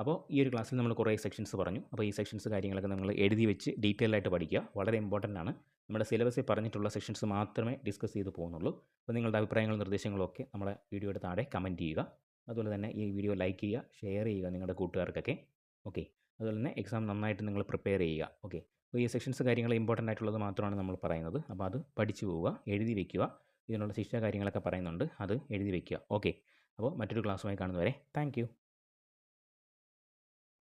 അപ്പോൾ ഈ ഒരു ക്ലാസ്സിൽ നമ്മൾ കുറേ സെക്ഷൻസ് പറഞ്ഞു. അപ്പോൾ ഈ സെക്ഷൻസ് കാര്യങ്ങളൊക്കെ നിങ്ങൾ എഴുതി വെച്ച് ഡീറ്റെയിൽ ആയിട്ട് പഠിക്കുക, വളരെ ഇമ്പോർട്ടൻ്റ് ആണ്. നമ്മുടെ സിലബസിൽ പറഞ്ഞിട്ടുള്ള സെക്ഷൻസ് മാത്രമേ ഡിസ്കസ് ചെയ്ത് പോകുന്നുള്ളൂ. അപ്പോൾ നിങ്ങളുടെ അഭിപ്രായങ്ങളും നിർദ്ദേശങ്ങളും ഒക്കെ നമ്മുടെ വീഡിയോയുടെ താഴെ കമൻറ്റ് ചെയ്യുക. അതുപോലെ തന്നെ ഈ വീഡിയോ ലൈക്ക് ചെയ്യുക, ഷെയർ ചെയ്യുക നിങ്ങളുടെ കൂട്ടുകാർക്കൊക്കെ. ഓക്കെ, അതുപോലെ തന്നെ എക്സാം നന്നായിട്ട് നിങ്ങൾ പ്രിപ്പയർ ചെയ്യുക. ഓക്കെ, അപ്പോൾ ഈ സെക്ഷൻസ് കാര്യങ്ങൾ ഇമ്പോർട്ടൻ്റ് ആയിട്ടുള്ളത് മാത്രമാണ് നമ്മൾ പറയുന്നത്. അപ്പോൾ അത് പഠിച്ചു പോവുക, എഴുതി വയ്ക്കുക. ഇതിനുള്ള ശിക്ഷ കാര്യങ്ങളൊക്കെ പറയുന്നുണ്ട്, അത് എഴുതി വയ്ക്കുക. ഓക്കെ, അപ്പോൾ മറ്റൊരു ക്ലാസ്സുമായി കാണുന്നവരെ താങ്ക് യു.